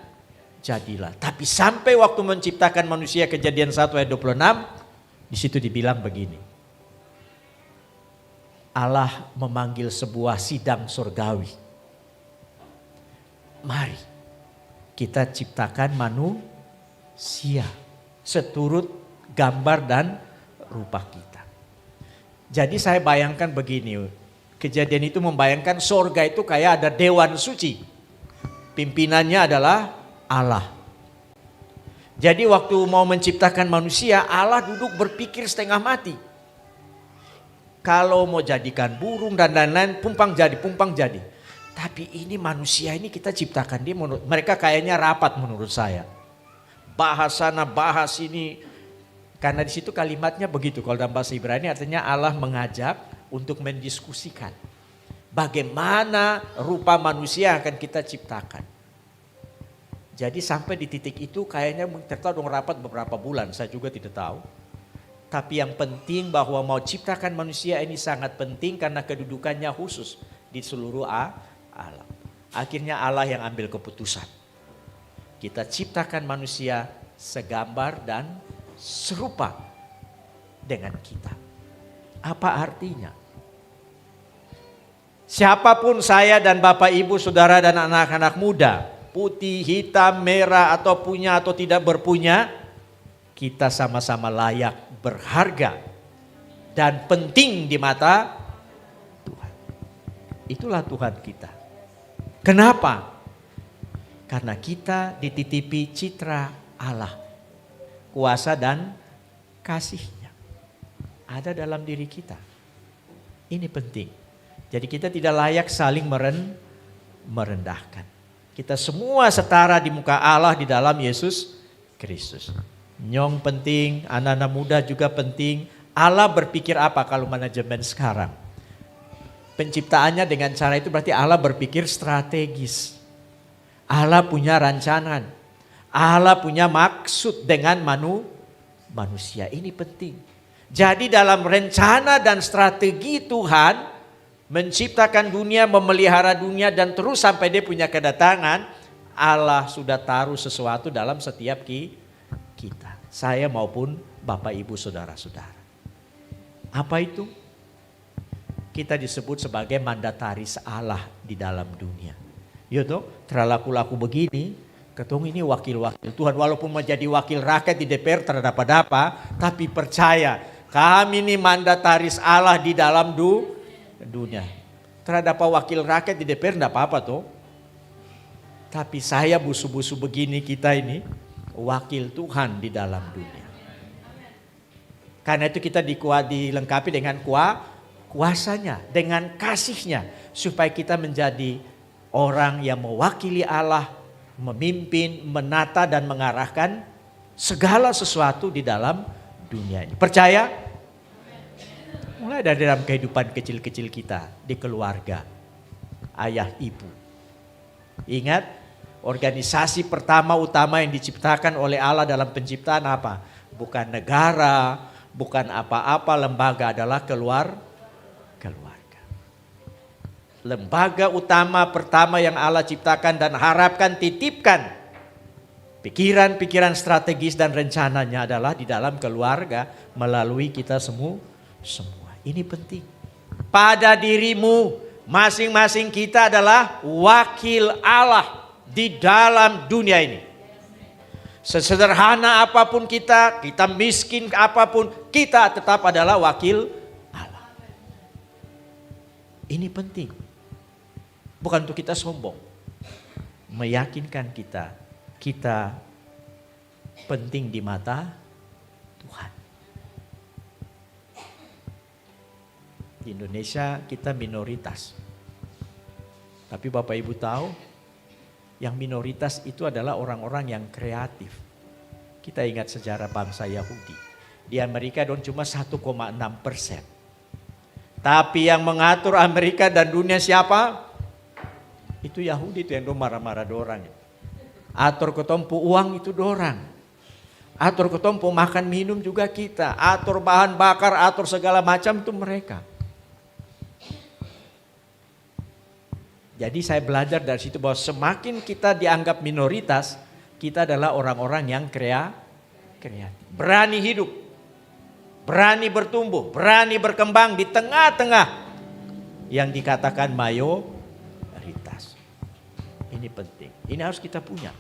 jadilah. Tapi sampai waktu menciptakan manusia Kejadian 1 ayat 26, di situ dibilang begini. Allah memanggil sebuah sidang surgawi. Mari kita ciptakan manusia seturut gambar dan rupa kita. Jadi saya bayangkan begini, Kejadian itu membayangkan surga itu kayak ada dewan suci. Pimpinannya adalah Allah. Jadi waktu mau menciptakan manusia, Allah duduk berpikir setengah mati. Kalau mau jadikan burung dan lain-lain, pumpang jadi. Tapi ini manusia ini kita ciptakan dia, mereka kayaknya rapat menurut saya. Bahas sana, bahas ini. Karena di situ kalimatnya begitu, kalau dalam bahasa Ibrani artinya Allah mengajak untuk mendiskusikan. Bagaimana rupa manusia akan kita ciptakan. Jadi sampai di titik itu kayaknya tertahu dong rapat beberapa bulan, saya juga tidak tahu. Tapi yang penting bahwa mau ciptakan manusia ini sangat penting karena kedudukannya khusus di seluruh alam. Akhirnya Allah yang ambil keputusan. Kita ciptakan manusia segambar dan serupa dengan kita. Apa artinya? Siapapun saya dan Bapak Ibu, Saudara dan anak-anak muda, putih, hitam, merah atau punya atau tidak berpunya, kita sama-sama layak, berharga dan penting di mata Tuhan. Itulah Tuhan kita. Kenapa? Karena kita dititipi citra Allah. Kuasa dan kasih-Nya ada dalam diri kita. Ini penting. Jadi kita tidak layak saling merendahkan. Kita semua setara di muka Allah di dalam Yesus Kristus. Nyong penting, anak-anak muda juga penting. Allah berpikir apa kalau manajemen sekarang? Penciptaannya dengan cara itu berarti Allah berpikir strategis. Allah punya rancangan. Allah punya maksud dengan manusia. Ini penting. Jadi dalam rencana dan strategi Tuhan menciptakan dunia, memelihara dunia dan terus sampai dia punya kedatangan, Allah sudah taruh sesuatu dalam setiap kita. Saya maupun Bapak Ibu Saudara-saudara. Apa itu? Kita disebut sebagai mandataris Allah di dalam dunia. Yaitu terlaku-laku begini, ketemu ini wakil-wakil Tuhan. Walaupun menjadi wakil rakyat di DPR terhadap apa, tapi percaya kami ini mandataris Allah di dalam dunia. Terhadap wakil rakyat di DPR enggak apa-apa tuh. Tapi saya busu-busu begini, kita ini wakil Tuhan di dalam dunia. Karena itu kita dilengkapi dengan kuasanya, dengan kasih-Nya. Supaya kita menjadi orang yang mewakili Allah, memimpin, menata dan mengarahkan segala sesuatu di dalam dunia ini. Percaya? Mulai dari dalam kehidupan kecil-kecil kita di keluarga, ayah ibu. Ingat, organisasi pertama utama yang diciptakan oleh Allah dalam penciptaan apa? Bukan negara, bukan apa-apa, lembaga adalah keluarga. Lembaga utama pertama yang Allah ciptakan dan harapkan titipkan pikiran-pikiran strategis dan rencananya adalah di dalam keluarga melalui kita semua. Ini penting. Pada dirimu masing-masing kita adalah wakil Allah di dalam dunia ini. Sesederhana apapun kita miskin apapun, kita tetap adalah wakil Allah. Ini penting. Bukan untuk kita sombong. Meyakinkan kita penting di mata Tuhan. Di Indonesia kita minoritas. Tapi Bapak Ibu tahu, yang minoritas itu adalah orang-orang yang kreatif. Kita ingat sejarah bangsa Yahudi. Di Amerika cuma 1,6%. Tapi yang mengatur Amerika dan dunia siapa? Itu Yahudi itu yang marah-marah dorang. Atur ketompu uang itu dorang. Atur ketompu makan minum juga kita. Atur bahan bakar, atur segala macam itu mereka. Jadi saya belajar dari situ bahwa semakin kita dianggap minoritas, kita adalah orang-orang yang kreatif. Berani hidup, berani bertumbuh, berani berkembang di tengah-tengah yang dikatakan mayoritas. Ini penting, ini harus kita punya.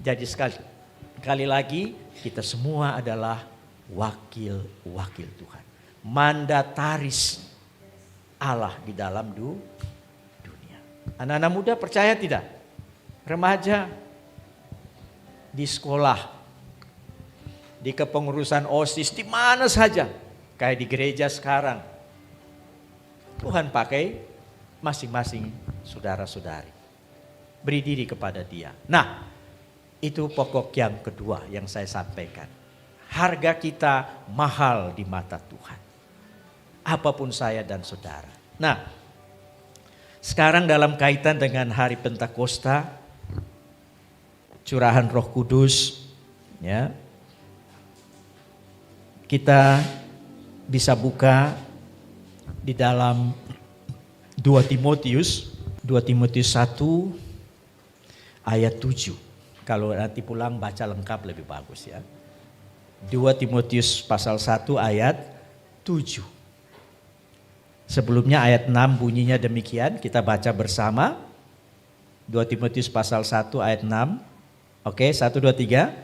Jadi sekali lagi kita semua adalah wakil Tuhan. Mandataris Allah di dalam dunia. Anak-anak muda percaya tidak? Remaja di sekolah, di kepengurusan OSIS, di mana saja. Kayak di gereja sekarang. Tuhan pakai masing-masing saudara-saudari. Beri diri kepada Dia. Nah, itu pokok yang kedua yang saya sampaikan. Harga kita mahal di mata Tuhan. Apapun saya dan saudara. Nah, sekarang dalam kaitan dengan hari Pentakosta, curahan Roh Kudus, ya, kita bisa buka di dalam 2 Timotius 1 ayat 7. Kalau nanti pulang baca lengkap lebih bagus ya. 2 Timotius pasal 1 ayat 7. Sebelumnya ayat 6 bunyinya demikian, kita baca bersama. 2 Timotius pasal 1 ayat 6. Oke, 1, 2, 3.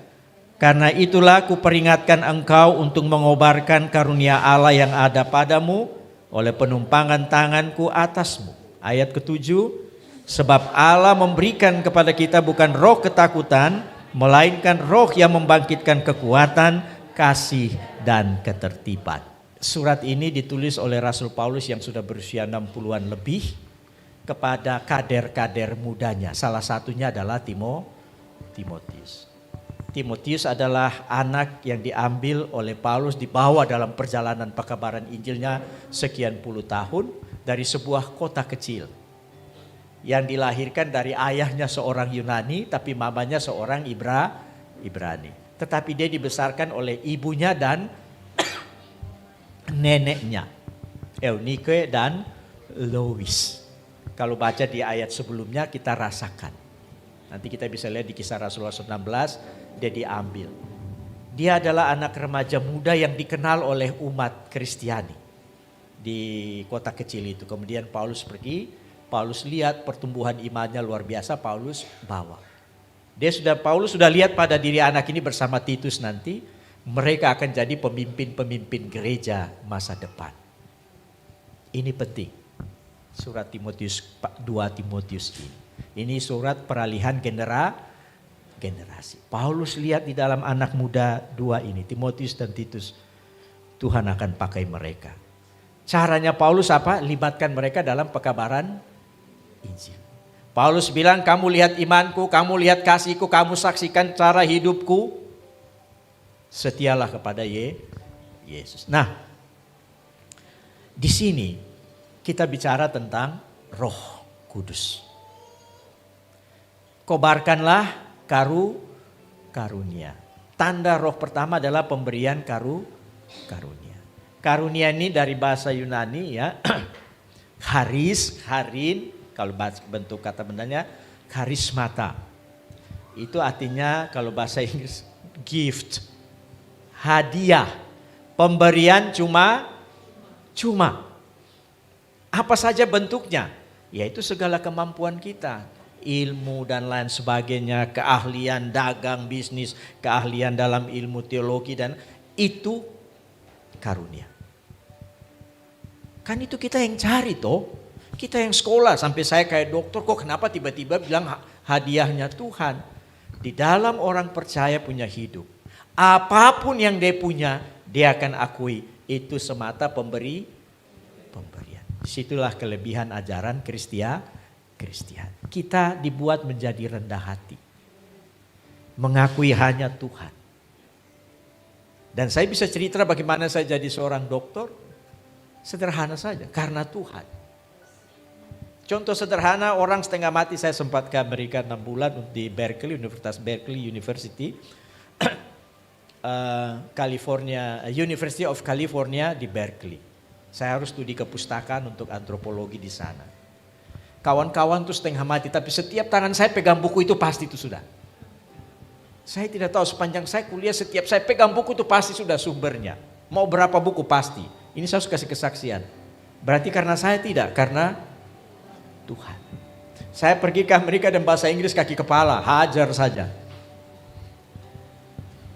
Karena itulah kuperingatkan engkau untuk mengobarkan karunia Allah yang ada padamu oleh penumpangan tanganku atasmu. Ayat ke-7. Sebab Allah memberikan kepada kita bukan roh ketakutan, melainkan roh yang membangkitkan kekuatan, kasih, dan ketertiban. Surat ini ditulis oleh Rasul Paulus yang sudah berusia 60-an lebih kepada kader-kader mudanya. Salah satunya adalah Timotius. Timotius adalah anak yang diambil oleh Paulus, dibawa dalam perjalanan pekabaran Injilnya sekian puluh tahun dari sebuah kota kecil yang dilahirkan dari ayahnya seorang Yunani tapi mamanya seorang Ibrani. Tetapi dia dibesarkan oleh ibunya dan neneknya, Eunike dan Lois. Kalau baca di ayat sebelumnya kita rasakan. Nanti kita bisa lihat di Kisah Rasulullah 19, dia diambil. Dia adalah anak remaja muda yang dikenal oleh umat Kristiani di kota kecil itu. Kemudian Paulus pergi, Paulus lihat pertumbuhan imannya luar biasa, Paulus bawa. Paulus sudah lihat pada diri anak ini bersama Titus nanti, mereka akan jadi pemimpin-pemimpin gereja masa depan. Ini penting. Surat Timotius 2 Timotius ini. Ini surat peralihan generasi. Paulus lihat di dalam anak muda dua ini, Timotius dan Titus, Tuhan akan pakai mereka. Caranya Paulus apa? Libatkan mereka dalam pekabaran Injil. Paulus bilang, kamu lihat imanku, kamu lihat kasihku, kamu saksikan cara hidupku. Setialah kepada Yesus. Nah, di sini kita bicara tentang Roh Kudus. Kobarkanlah karunia. Tanda roh pertama adalah pemberian karunia. Karunia ini dari bahasa Yunani ya. Harin, kalau bentuk kata bendanya karismata. Itu artinya kalau bahasa Inggris gift. Hadiah. Pemberian cuma. Apa saja bentuknya? Yaitu segala kemampuan kita. Ilmu dan lain sebagainya, keahlian dagang, bisnis, keahlian dalam ilmu teologi, dan itu karunia. Kan itu kita yang cari toh. Kita yang sekolah sampai saya kayak dokter, kok kenapa tiba-tiba bilang hadiahnya Tuhan. Di dalam orang percaya punya hidup. Apapun yang dia punya, dia akan akui itu semata pemberian. Disitulah kelebihan ajaran Kristen. Kita dibuat menjadi rendah hati. Mengakui hanya Tuhan. Dan saya bisa cerita bagaimana saya jadi seorang dokter. Sederhana saja, karena Tuhan. Contoh sederhana, orang setengah mati, saya sempat ke Amerika 6 bulan di Berkeley, Universitas Berkeley University. University of California di Berkeley. Saya harus studi kepustakaan untuk antropologi di sana. Kawan-kawan tuh setengah mati, tapi setiap tangan saya pegang buku itu pasti itu sudah. Saya tidak tahu, sepanjang saya kuliah setiap saya pegang buku itu pasti sudah sumbernya. Mau berapa buku pasti. Ini saya harus kasih kesaksian. Berarti karena saya tidak, karena Tuhan. Saya pergi ke Amerika dan bahasa Inggris kaki kepala, hajar saja.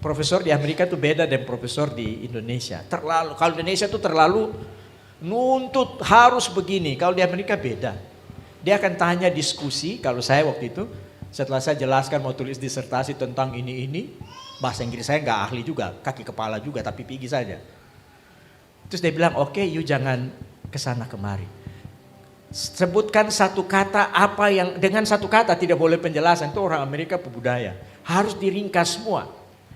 Profesor di Amerika itu beda dengan profesor di Indonesia. Kalau di Indonesia itu terlalu nuntut harus begini, kalau di Amerika beda. Dia akan tanya diskusi, kalau saya waktu itu setelah saya jelaskan mau tulis disertasi tentang ini, bahasa Inggris saya nggak ahli juga, kaki kepala juga, tapi pergi saja. Terus dia bilang, oke, you jangan kesana kemari. Sebutkan satu kata apa yang, dengan satu kata tidak boleh penjelasan, itu orang Amerika pebudaya. Harus diringkas semua.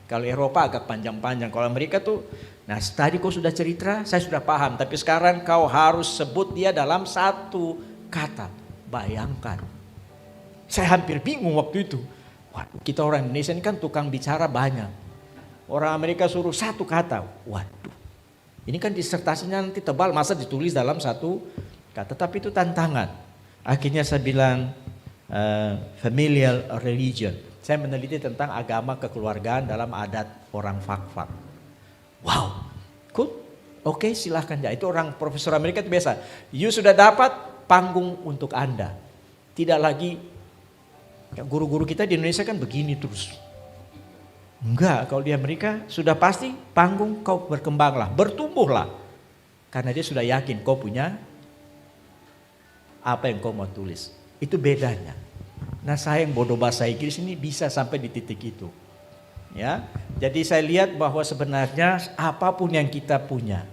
Kalau Eropa agak panjang-panjang, kalau Amerika tuh, nah tadi kau sudah cerita, saya sudah paham, tapi sekarang kau harus sebut dia dalam satu kata. Bayangkan, saya hampir bingung waktu itu. Waduh, kita orang Indonesia ini kan tukang bicara banyak. Orang Amerika suruh satu kata. Waduh, ini kan disertasinya nanti tebal, masa ditulis dalam satu kata. Tapi itu tantangan. Akhirnya saya bilang familial religion. Saya meneliti tentang agama kekeluargaan dalam adat orang Fak-Fak. Wow, cool. Oke, silahkan ya. Itu orang profesor Amerika itu biasa. You sudah dapat panggung untuk Anda. Tidak lagi, ya guru-guru kita di Indonesia kan begini terus. Enggak, kalau di Amerika sudah pasti panggung, kau berkembanglah, bertumbuhlah. Karena dia sudah yakin kau punya apa yang kau mau tulis. Itu bedanya. Nah, saya yang bodoh bahasa Inggris ini bisa sampai di titik itu. Ya. Jadi saya lihat bahwa sebenarnya apapun yang kita punya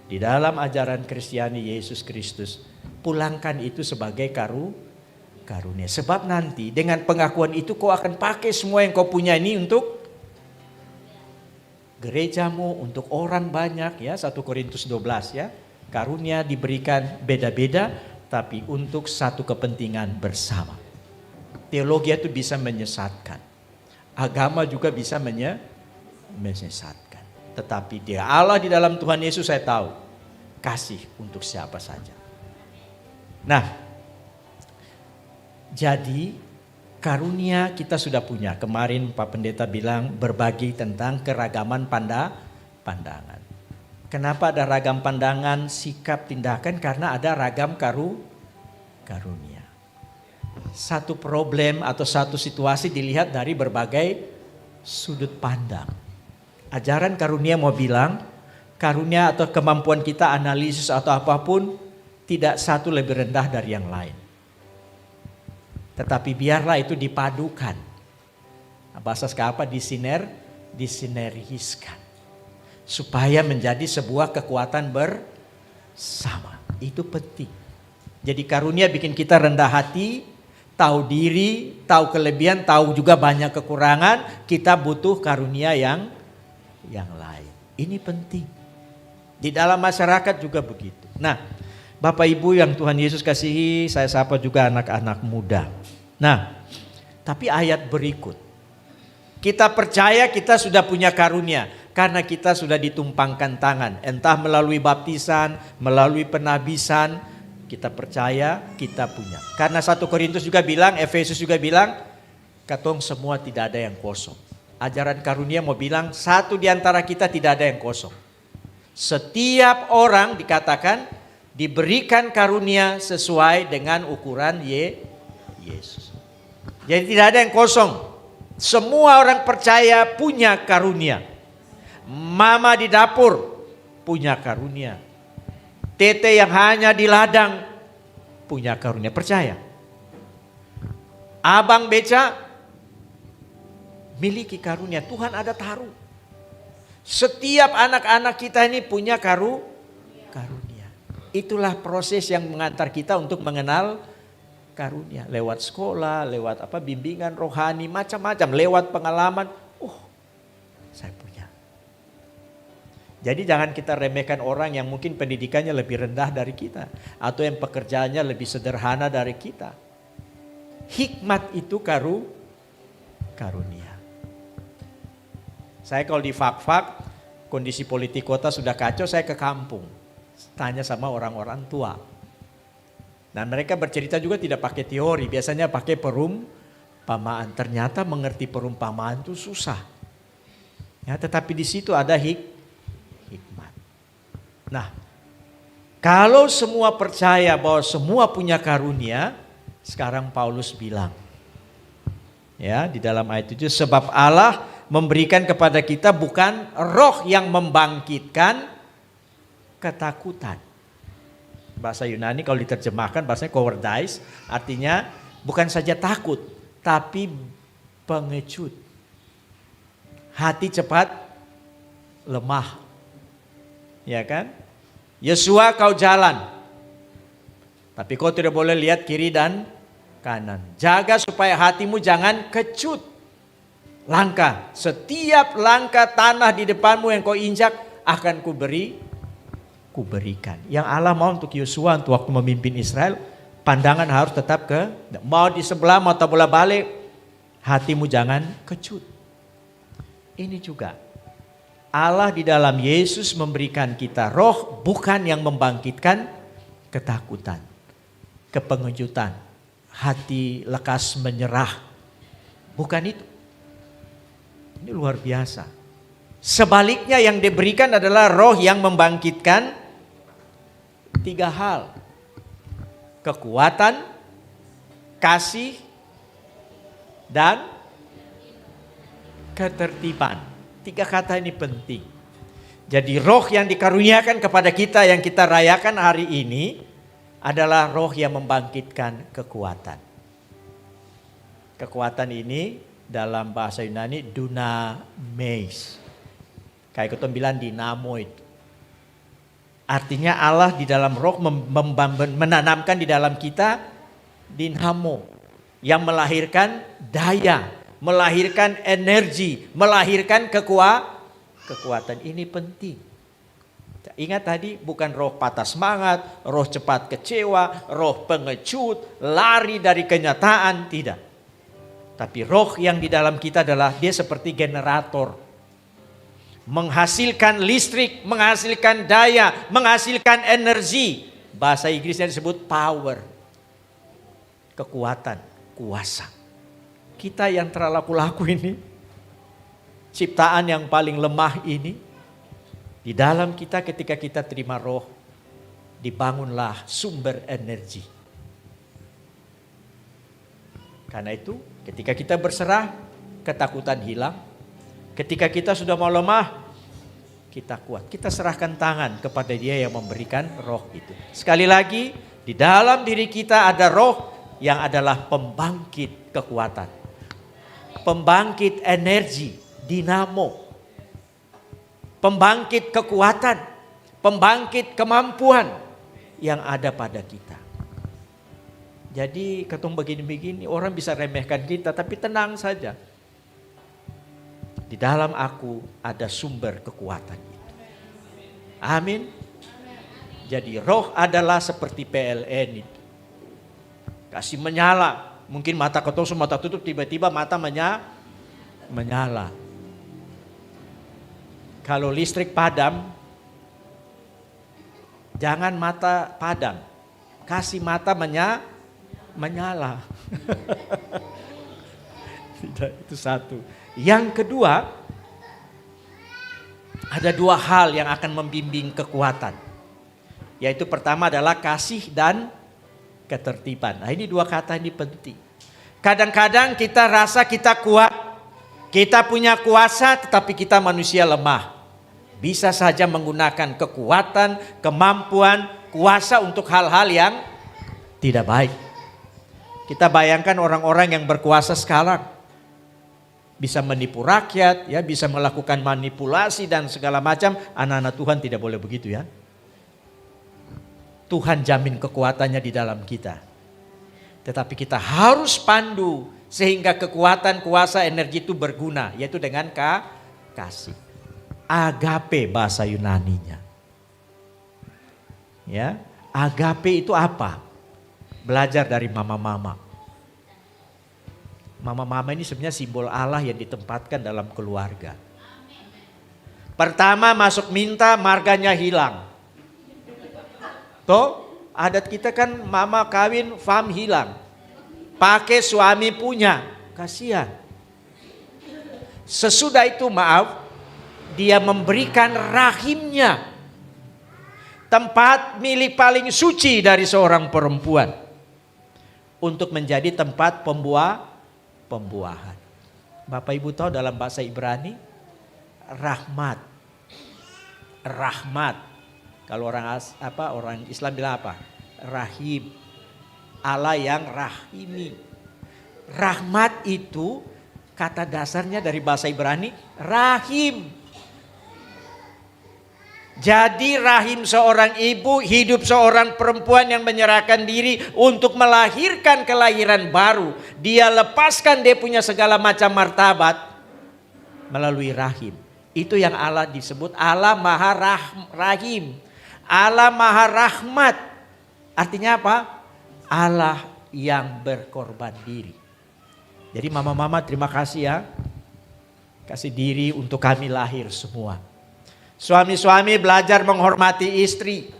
di dalam ajaran Kristiani Yesus Kristus, pulangkan itu sebagai karunia. Sebab nanti dengan pengakuan itu kau akan pakai semua yang kau punya ini untuk gerejamu, untuk orang banyak, ya. 1 Korintus 12, ya. Karunia diberikan beda-beda tapi untuk satu kepentingan bersama. Teologi itu bisa menyesatkan. Agama juga bisa menyesatkan. Tetapi Dia Allah di dalam Tuhan Yesus saya tahu kasih untuk siapa saja. Nah, jadi karunia kita sudah punya. Kemarin Pak Pendeta bilang berbagi tentang keragaman pandangan. Kenapa ada ragam pandangan, sikap, tindakan? Karena ada ragam karunia. Satu problem atau satu situasi dilihat dari berbagai sudut pandang. Ajaran karunia mau bilang, karunia atau kemampuan kita analisis atau apapun tidak satu lebih rendah dari yang lain. Tetapi biarlah itu dipadukan. Bahasa apa? Disinergiskan. Supaya menjadi sebuah kekuatan bersama. Itu penting. Jadi karunia bikin kita rendah hati, tahu diri, tahu kelebihan, tahu juga banyak kekurangan. Kita butuh karunia yang lain. Ini penting. Di dalam masyarakat juga begitu. Nah, Bapak Ibu yang Tuhan Yesus kasihi, saya sapa juga anak-anak muda. Nah, tapi ayat berikut. Kita percaya kita sudah punya karunia karena kita sudah ditumpangkan tangan. Entah melalui baptisan, melalui penabisan, kita percaya kita punya. Karena 1 Korintus juga bilang, Efesus juga bilang, katong semua tidak ada yang kosong. Ajaran karunia mau bilang, satu di antara kita tidak ada yang kosong. Setiap orang dikatakan diberikan karunia sesuai dengan ukuran Yesus. Jadi tidak ada yang kosong. Semua orang percaya punya karunia. Mama di dapur punya karunia. Tete yang hanya di ladang punya karunia. Percaya. Abang beca miliki karunia. Tuhan ada taruh. Setiap anak-anak kita ini punya karunia. Itulah proses yang mengantar kita untuk mengenal karunia. Lewat sekolah, lewat bimbingan rohani, macam-macam. Lewat pengalaman. Saya punya. Jadi jangan kita remehkan orang yang mungkin pendidikannya lebih rendah dari kita. Atau yang pekerjaannya lebih sederhana dari kita. Hikmat itu karunia. Saya kalau di Fak-Fak, kondisi politik kota sudah kacau, saya ke kampung. Tanya sama orang-orang tua. Nah, mereka bercerita juga tidak pakai teori, biasanya pakai perumpamaan. Ternyata mengerti perumpamaan itu susah. Ya, tetapi di situ ada hikmat. Nah, kalau semua percaya bahwa semua punya karunia, sekarang Paulus bilang, ya, di dalam ayat 7, sebab Allah memberikan kepada kita bukan roh yang membangkitkan ketakutan. Bahasa Yunani kalau diterjemahkan bahasanya cowardice, artinya bukan saja takut tapi pengecut. Hati cepat lemah. Ya kan? Yesua kau jalan. Tapi kau tidak boleh lihat kiri dan kanan. Jaga supaya hatimu jangan kecut. Langkah, setiap langkah tanah di depanmu yang kau injak akan kuberikan. Yang Allah mau untuk Yosua untuk waktu memimpin Israel, pandangan harus tetap mau di sebelah mau tak bola balik, hatimu jangan kecut. Ini juga Allah di dalam Yesus memberikan kita roh bukan yang membangkitkan ketakutan, kepengejutan, hati lekas menyerah. Bukan itu. Ini luar biasa. Sebaliknya yang diberikan adalah roh yang membangkitkan 3 hal. Kekuatan, kasih, dan ketertiban. 3 kata ini penting. Jadi roh yang dikaruniakan kepada kita yang kita rayakan hari ini adalah roh yang membangkitkan kekuatan. Kekuatan ini dalam bahasa Yunani dunamis. Kayak kita bilang dinamoid. Artinya Allah di dalam roh menanamkan di dalam kita dinamo. Yang melahirkan daya, melahirkan energi, melahirkan kekuatan. Ini penting. Ingat tadi bukan roh patah semangat, roh cepat kecewa, roh pengecut, lari dari kenyataan, tidak. Tapi roh yang di dalam kita adalah dia seperti generator. Menghasilkan listrik, menghasilkan daya, menghasilkan energi. Bahasa Inggrisnya disebut power. Kekuatan, kuasa. Kita yang terlaku-laku ini, ciptaan yang paling lemah ini, di dalam kita ketika kita terima roh, dibangunlah sumber energi. Karena itu ketika kita berserah, ketakutan hilang. Ketika kita sudah mau lemah, kita kuat. Kita serahkan tangan kepada Dia yang memberikan roh itu. Sekali lagi, di dalam diri kita ada roh yang adalah pembangkit kekuatan. Pembangkit energi, dinamo. Pembangkit kekuatan, pembangkit kemampuan yang ada pada kita. Jadi ketemu begini-begini orang bisa remehkan kita, tapi tenang saja. Di dalam aku ada sumber kekuatan itu. Amin. Jadi roh adalah seperti PLN itu. Kasih menyala. Mungkin mata ketosong, mata tutup, tiba-tiba mata menyala. Kalau listrik padam, jangan mata padam. Kasih mata menyala. Tidak, itu satu. Yang kedua, ada dua hal yang akan membimbing kekuatan. Yaitu pertama adalah kasih dan ketertiban. Nah, ini dua kata ini penting. Kadang-kadang kita rasa kita kuat, kita punya kuasa, tetapi kita manusia lemah. Bisa saja menggunakan kekuatan, kemampuan, kuasa untuk hal-hal yang tidak baik. Kita bayangkan orang-orang yang berkuasa sekarang. Bisa menipu rakyat, ya, bisa melakukan manipulasi dan segala macam. Anak-anak Tuhan tidak boleh begitu ya. Tuhan jamin kekuatannya di dalam kita. Tetapi kita harus pandu sehingga kekuatan, kuasa, energi itu berguna. Yaitu dengan kasih. Agape bahasa Yunaninya. Ya, agape itu apa? Belajar dari mama-mama. Mama-mama ini sebenarnya simbol Allah yang ditempatkan dalam keluarga. Pertama masuk minta, marganya hilang. Toh, adat kita kan mama kawin, fam hilang. Pakai suami punya, kasihan. Sesudah itu maaf, dia memberikan rahimnya. Tempat milik paling suci dari seorang perempuan. Untuk menjadi tempat pembuahan. Bapak Ibu tahu dalam bahasa Ibrani rahmat. Kalau orang Islam bilang apa? Rahim. Allah yang rahimi. Rahmat itu kata dasarnya dari bahasa Ibrani rahim. Jadi rahim seorang ibu, hidup seorang perempuan yang menyerahkan diri untuk melahirkan kelahiran baru. Dia lepaskan dia punya segala macam martabat melalui rahim. Itu yang Allah disebut Allah Maha Rahim. Allah Maha Rahmat. Artinya apa? Allah yang berkorban diri. Jadi mama-mama terima kasih ya. Kasih diri untuk kami lahir semua. Suami-suami belajar menghormati istri.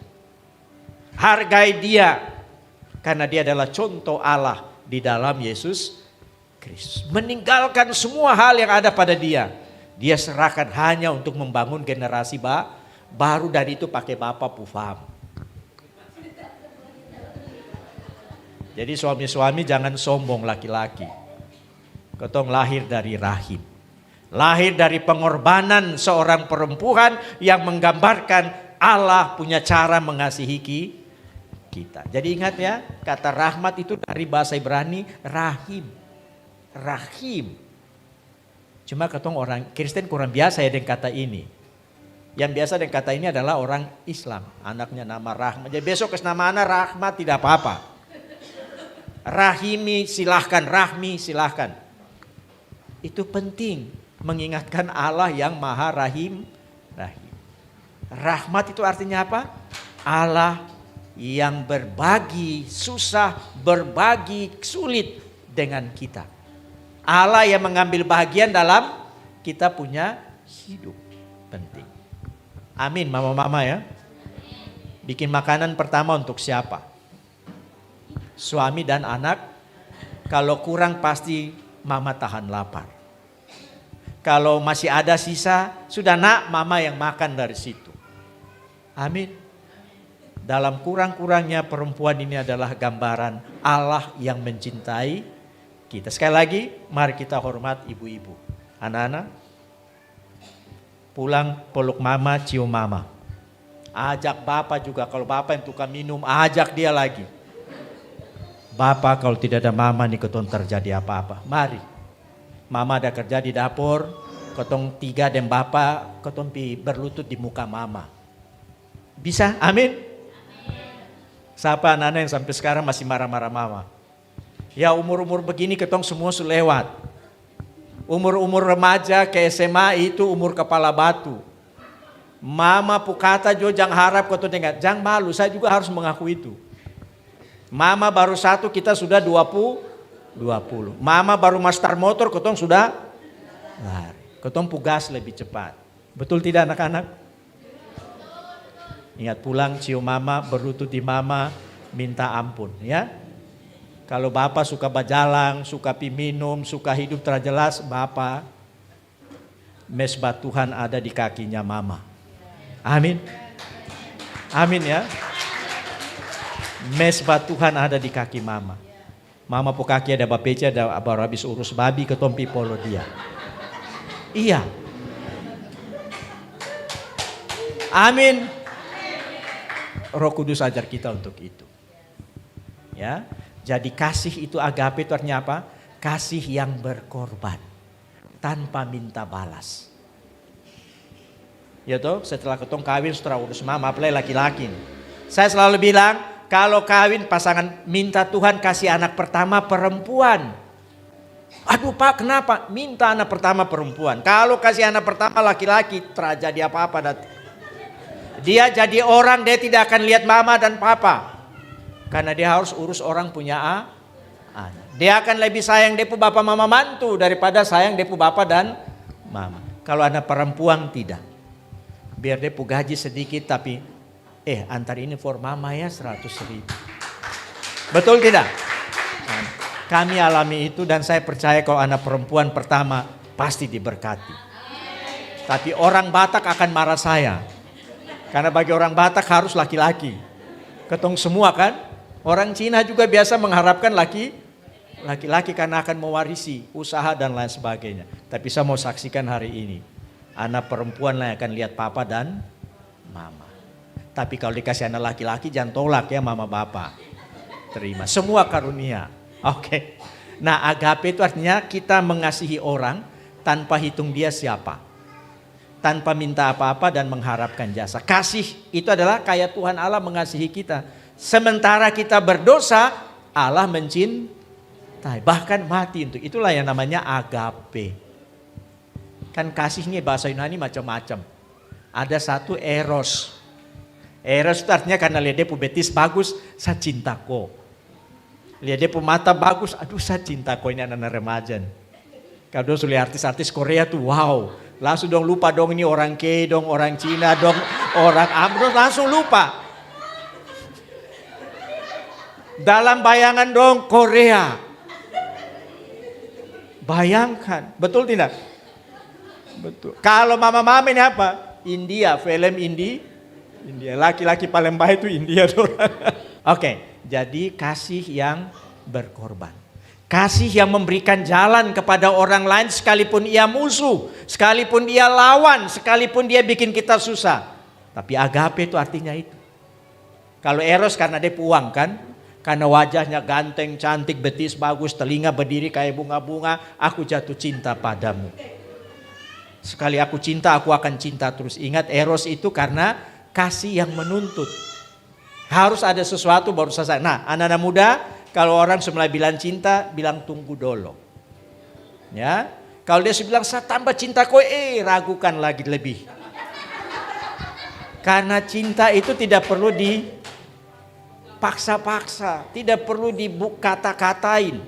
Hargai dia. Karena dia adalah contoh Allah di dalam Yesus Kristus. Meninggalkan semua hal yang ada pada dia. Dia serahkan hanya untuk membangun generasi baru dan itu pakai bapak pufam. Jadi suami-suami jangan sombong laki-laki. Ketong lahir dari rahim. Lahir dari pengorbanan seorang perempuan yang menggambarkan Allah punya cara mengasihi kita. Jadi ingat ya, kata rahmat itu dari bahasa Ibrani rahim. Rahim. Cuma ketong orang Kristen kurang biasa ya dengan kata ini. Yang biasa dengan kata ini adalah orang Islam. Anaknya nama Rahmat. Jadi besok kes nama anak Rahmat tidak apa-apa. Rahimi silahkan, Rahmi silahkan. Itu penting mengingatkan Allah yang Maha Rahim. Rahmat itu artinya apa? Allah yang berbagi susah, berbagi sulit dengan kita. Allah yang mengambil bagian dalam kita punya hidup. Penting. Amin, mama-mama ya. Bikin makanan pertama untuk siapa? Suami dan anak. Kalau kurang pasti mama tahan lapar. Kalau masih ada sisa, sudah nak mama yang makan dari situ. Amin. Dalam kurang-kurangnya perempuan ini adalah gambaran Allah yang mencintai kita. Sekali lagi, mari kita hormat ibu-ibu. Anak-anak, pulang peluk mama, cium mama. Ajak bapak juga, kalau bapak yang tukang minum, ajak dia lagi. Bapak kalau tidak ada mama nih ketong terjadi apa-apa. Mari, mama ada kerja di dapur, ketong tiga dan bapak, ketong berlutut di muka mama. Bisa? Amin? Siapa anak-anak yang sampai sekarang masih marah-marah mama? Ya umur-umur begini ketong semua sudah lewat. Umur-umur remaja ke SMA itu umur kepala batu. Mama pukata jo jangan harap kau dengar. Jangan malu, saya juga harus mengaku itu. Mama baru 1 kita sudah 20. Mama baru master motor ketong sudah lari. Ketong pugas lebih cepat. Betul tidak anak-anak? Ingat pulang cium mama, berlutut di mama, minta ampun ya. Kalau bapak suka bajalang, suka minum, suka hidup terjelas, bapak mesbah Tuhan ada di kakinya mama. Amin. Amin ya. Mesbah Tuhan ada di kaki mama. Mama po kaki ada bapece, ada baru habis urus babi ketompi polo dia. Iya. Amin. Roh Kudus ajar kita untuk itu. Ya. Jadi kasih itu agape itu artinya apa? Kasih yang berkorban tanpa minta balas. Ya toh, setelah ketong kawin setelah urus mama, apalagi laki-laki. Saya selalu bilang, kalau kawin pasangan minta Tuhan kasih anak pertama perempuan. Aduh Pak, kenapa? Minta anak pertama perempuan. Kalau kasih anak pertama laki-laki, terjadi apa-apa. Dia jadi orang, dia tidak akan lihat mama dan papa. Karena dia harus urus orang punya anak. Dia akan lebih sayang depu bapak mama mantu daripada sayang depu bapak dan mama. Kalau anak perempuan tidak. Biar depu gaji sedikit tapi antar ini for mama ya 100.000. Betul tidak? Nah, kami alami itu dan saya percaya kalau anak perempuan pertama pasti diberkati. Tapi orang Batak akan marah saya. Karena bagi orang Batak harus laki-laki. Ketong semua kan? Orang Cina juga biasa mengharapkan laki-laki karena akan mewarisi usaha dan lain sebagainya. Tapi saya mau saksikan hari ini. Anak perempuan lah yang akan lihat papa dan mama. Tapi kalau dikasih anak laki-laki jangan tolak ya mama bapak. Terima. Semua karunia. Oke. Nah agape itu artinya kita mengasihi orang tanpa hitung dia siapa. Tanpa minta apa-apa dan mengharapkan jasa. Kasih itu adalah kayak Tuhan Allah mengasihi kita. Sementara kita berdosa, Allah mencintai. Bahkan mati untuk itulah yang namanya agape. Kan kasih ini bahasa Yunani macam-macam. Ada satu eros. Eros itu artinya karena lihat dia betis bagus, saya cinta kok. Lihat dia mata bagus, aduh saya cinta kok ini anak-anak remaja. Kalau sudah artis-artis Korea tuh wow. Langsung dong lupa dong ini orang K dong, orang Cina dong, orang Amro langsung lupa. Dalam bayangan dong Korea. Bayangkan, betul tidak? Betul. Kalau mama-mama ini apa? India, film India. Laki-laki paling baik itu India. Oke, jadi kasih yang berkorban. Kasih yang memberikan jalan kepada orang lain sekalipun ia musuh, sekalipun dia lawan, sekalipun dia bikin kita susah. Tapi agape itu artinya itu. Kalau Eros karena dia puang kan, karena wajahnya ganteng, cantik, betis, bagus, telinga berdiri kayak bunga-bunga, aku jatuh cinta padamu. Sekali aku cinta, aku akan cinta terus. Ingat, Eros itu karena kasih yang menuntut. Harus ada sesuatu baru selesai. Nah, anak-anak muda, kalau orang semula bilang cinta, bilang tunggu dulu. Ya, kalau dia bilang saya tambah cinta kau, ragukan lagi lebih. Karena cinta itu tidak perlu dipaksa-paksa, tidak perlu dikata-katain.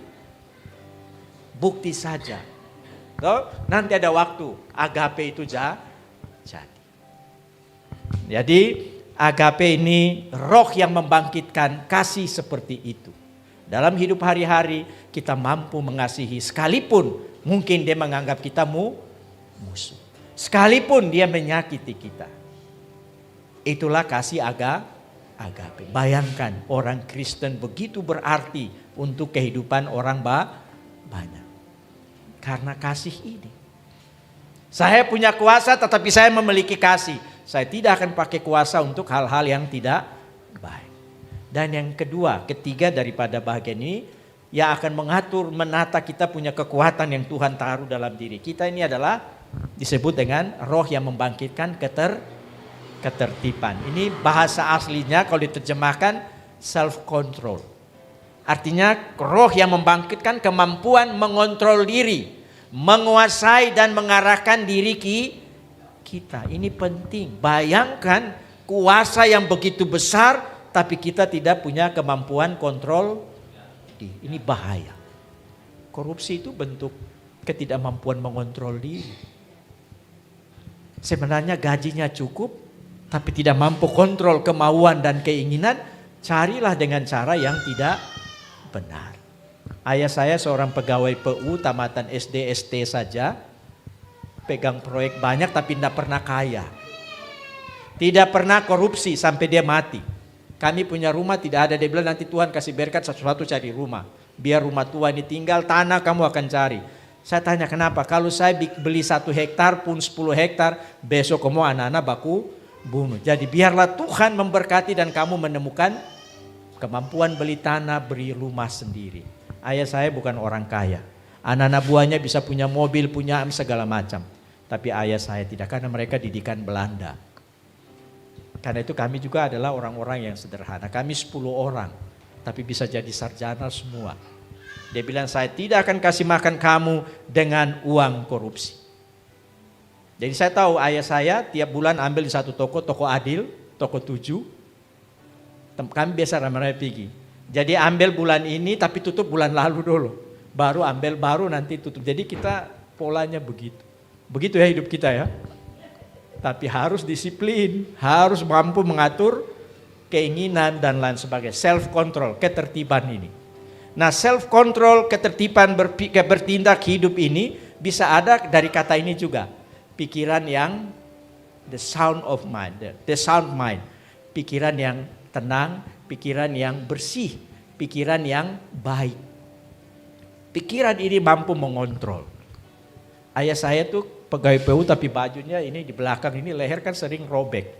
Bukti saja. Nanti ada waktu, agape itu jadi. Jadi agape ini roh yang membangkitkan kasih seperti itu. Dalam hidup hari-hari kita mampu mengasihi sekalipun mungkin dia menganggap kita musuh. Sekalipun dia menyakiti kita. Itulah kasih agape. Bayangkan orang Kristen begitu berarti untuk kehidupan orang banyak. Karena kasih ini. Saya punya kuasa tetapi saya memiliki kasih. Saya tidak akan pakai kuasa untuk hal-hal yang tidak baik. Dan yang kedua, ketiga daripada bagian ini, yang akan mengatur, menata kita punya kekuatan yang Tuhan taruh dalam diri kita ini adalah disebut dengan roh yang membangkitkan ketertiban. Ini bahasa aslinya kalau diterjemahkan self control. Artinya roh yang membangkitkan kemampuan mengontrol diri, menguasai dan mengarahkan diri kita. Ini penting. Bayangkan kuasa yang begitu besar tapi kita tidak punya kemampuan kontrol. Ini bahaya. Korupsi itu bentuk ketidakmampuan mengontrol diri. Sebenarnya gajinya cukup tapi tidak mampu kontrol kemauan dan keinginan, carilah dengan cara yang tidak benar. Ayah saya seorang pegawai PU tamatan SD ST saja, pegang proyek banyak tapi tidak pernah kaya. Tidak pernah korupsi sampai dia mati. Kami punya rumah tidak ada, dia bilang nanti Tuhan kasih berkat satu-satu cari rumah. Biar rumah tua ini tinggal, tanah kamu akan cari. Saya tanya kenapa? Kalau saya beli 1 hektar pun 10 hektar, besok kamu anak-anak baku bunuh. Jadi biarlah Tuhan memberkati dan kamu menemukan kemampuan beli tanah, beli rumah sendiri. Ayah saya bukan orang kaya. Anak-anak buahnya bisa punya mobil, punya segala macam. Tapi ayah saya tidak, karena mereka didikan Belanda. Karena itu kami juga adalah orang-orang yang sederhana. Kami 10 orang, tapi bisa jadi sarjana semua. Dia bilang saya tidak akan kasih makan kamu dengan uang korupsi. Jadi saya tahu ayah saya tiap bulan ambil di satu toko Adil, toko 7. Kami biasa ramai-ramai pergi. Jadi ambil bulan ini tapi tutup bulan lalu dulu. Baru ambil, baru nanti tutup. Jadi kita polanya begitu. Begitu ya hidup kita ya. Tapi harus disiplin, harus mampu mengatur keinginan dan lain sebagainya. Self control, ketertiban ini. Nah, self control, ketertiban bertindak hidup ini bisa ada dari kata ini juga. Pikiran yang the sound of mind, the sound mind. Pikiran yang tenang, pikiran yang bersih, pikiran yang baik. Pikiran ini mampu mengontrol. Ayah saya tuh pegawai PU tapi bajunya ini di belakang ini leher kan sering robek.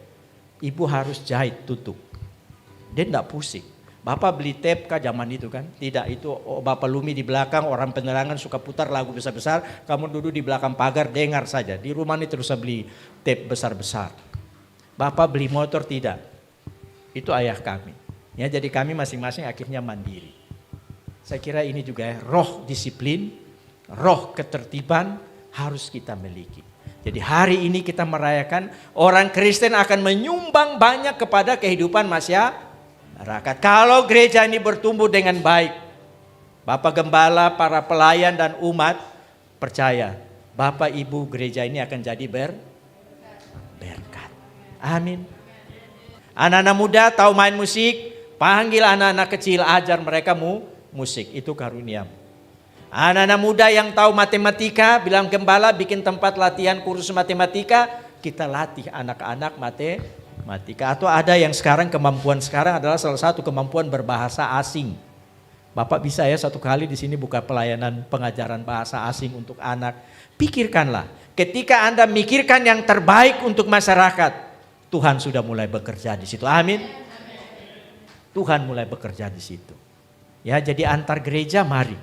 Ibu harus jahit tutup. Dia enggak pusing. Bapak beli tape kah zaman itu kan? Tidak, itu Bapak Lumi di belakang, orang penerangan suka putar lagu besar-besar. Kamu duduk di belakang pagar dengar saja. Di rumah ini terus beli tape besar-besar. Bapak beli motor tidak. Itu ayah kami. Ya, jadi kami masing-masing akhirnya mandiri. Saya kira ini juga ya, roh disiplin, roh ketertiban harus kita miliki. Jadi hari ini kita merayakan orang Kristen akan menyumbang banyak kepada kehidupan masyarakat. Kalau gereja ini bertumbuh dengan baik, Bapak Gembala, para pelayan dan umat percaya, Bapak Ibu gereja ini akan jadi berkat. Amin. Anak-anak muda tahu main musik, panggil anak-anak kecil, ajar mereka musik, itu karunia. Anak-anak muda yang tahu matematika, bilang gembala bikin tempat latihan kursus matematika, kita latih anak-anak matematika. Atau ada yang sekarang kemampuan sekarang adalah salah satu kemampuan berbahasa asing. Bapak bisa ya satu kali di sini buka pelayanan pengajaran bahasa asing untuk anak. Pikirkanlah, ketika Anda mikirkan yang terbaik untuk masyarakat, Tuhan sudah mulai bekerja di situ. Amin. Tuhan mulai bekerja di situ. Ya, jadi antar gereja mari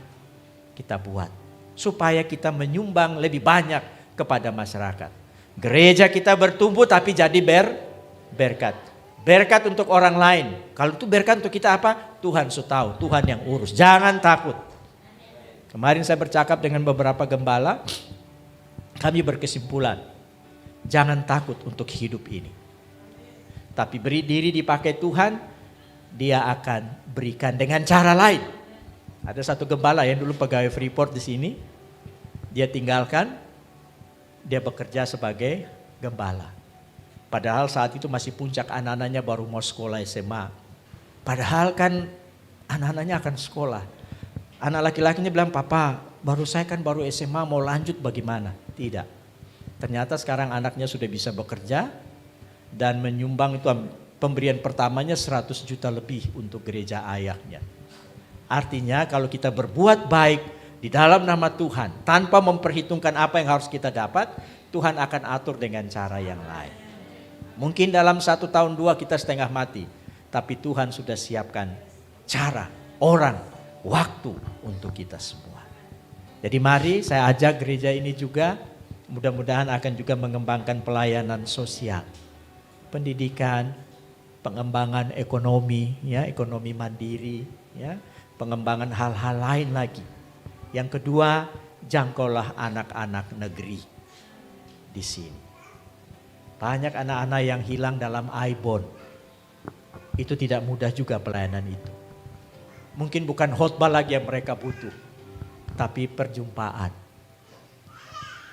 kita buat supaya kita menyumbang lebih banyak kepada masyarakat. Gereja kita bertumbuh tapi jadi berkat. Berkat untuk orang lain. Kalau itu berkat untuk kita apa? Tuhan tahu, Tuhan yang urus. Jangan takut. Kemarin saya bercakap dengan beberapa gembala, kami berkesimpulan, jangan takut untuk hidup ini. Tapi beri diri dipakai Tuhan, Dia akan berikan dengan cara lain. Ada satu gembala yang dulu pegawai Freeport di sini, dia tinggalkan, dia bekerja sebagai gembala. Padahal saat itu masih puncak, anak-anaknya baru mau sekolah SMA. Padahal kan anak-anaknya akan sekolah. Anak laki-lakinya bilang, "Papa, saya kan baru SMA, mau lanjut bagaimana?" Tidak. Ternyata sekarang anaknya sudah bisa bekerja dan menyumbang itu pemberian pertamanya 100 juta lebih untuk gereja ayahnya. Artinya kalau kita berbuat baik di dalam nama Tuhan tanpa memperhitungkan apa yang harus kita dapat, Tuhan akan atur dengan cara yang lain. Mungkin dalam 1 tahun 2 kita setengah mati, tapi Tuhan sudah siapkan cara, orang, waktu untuk kita semua. Jadi mari saya ajak gereja ini juga, mudah-mudahan akan juga mengembangkan pelayanan sosial, pendidikan, pengembangan ekonomi, ya, ekonomi mandiri, ya, pengembangan hal-hal lain lagi. Yang kedua, jangkaulah anak-anak negeri di sini. Banyak anak-anak yang hilang dalam aibon. Itu tidak mudah juga pelayanan itu. Mungkin bukan khotbah lagi yang mereka butuh, tapi perjumpaan.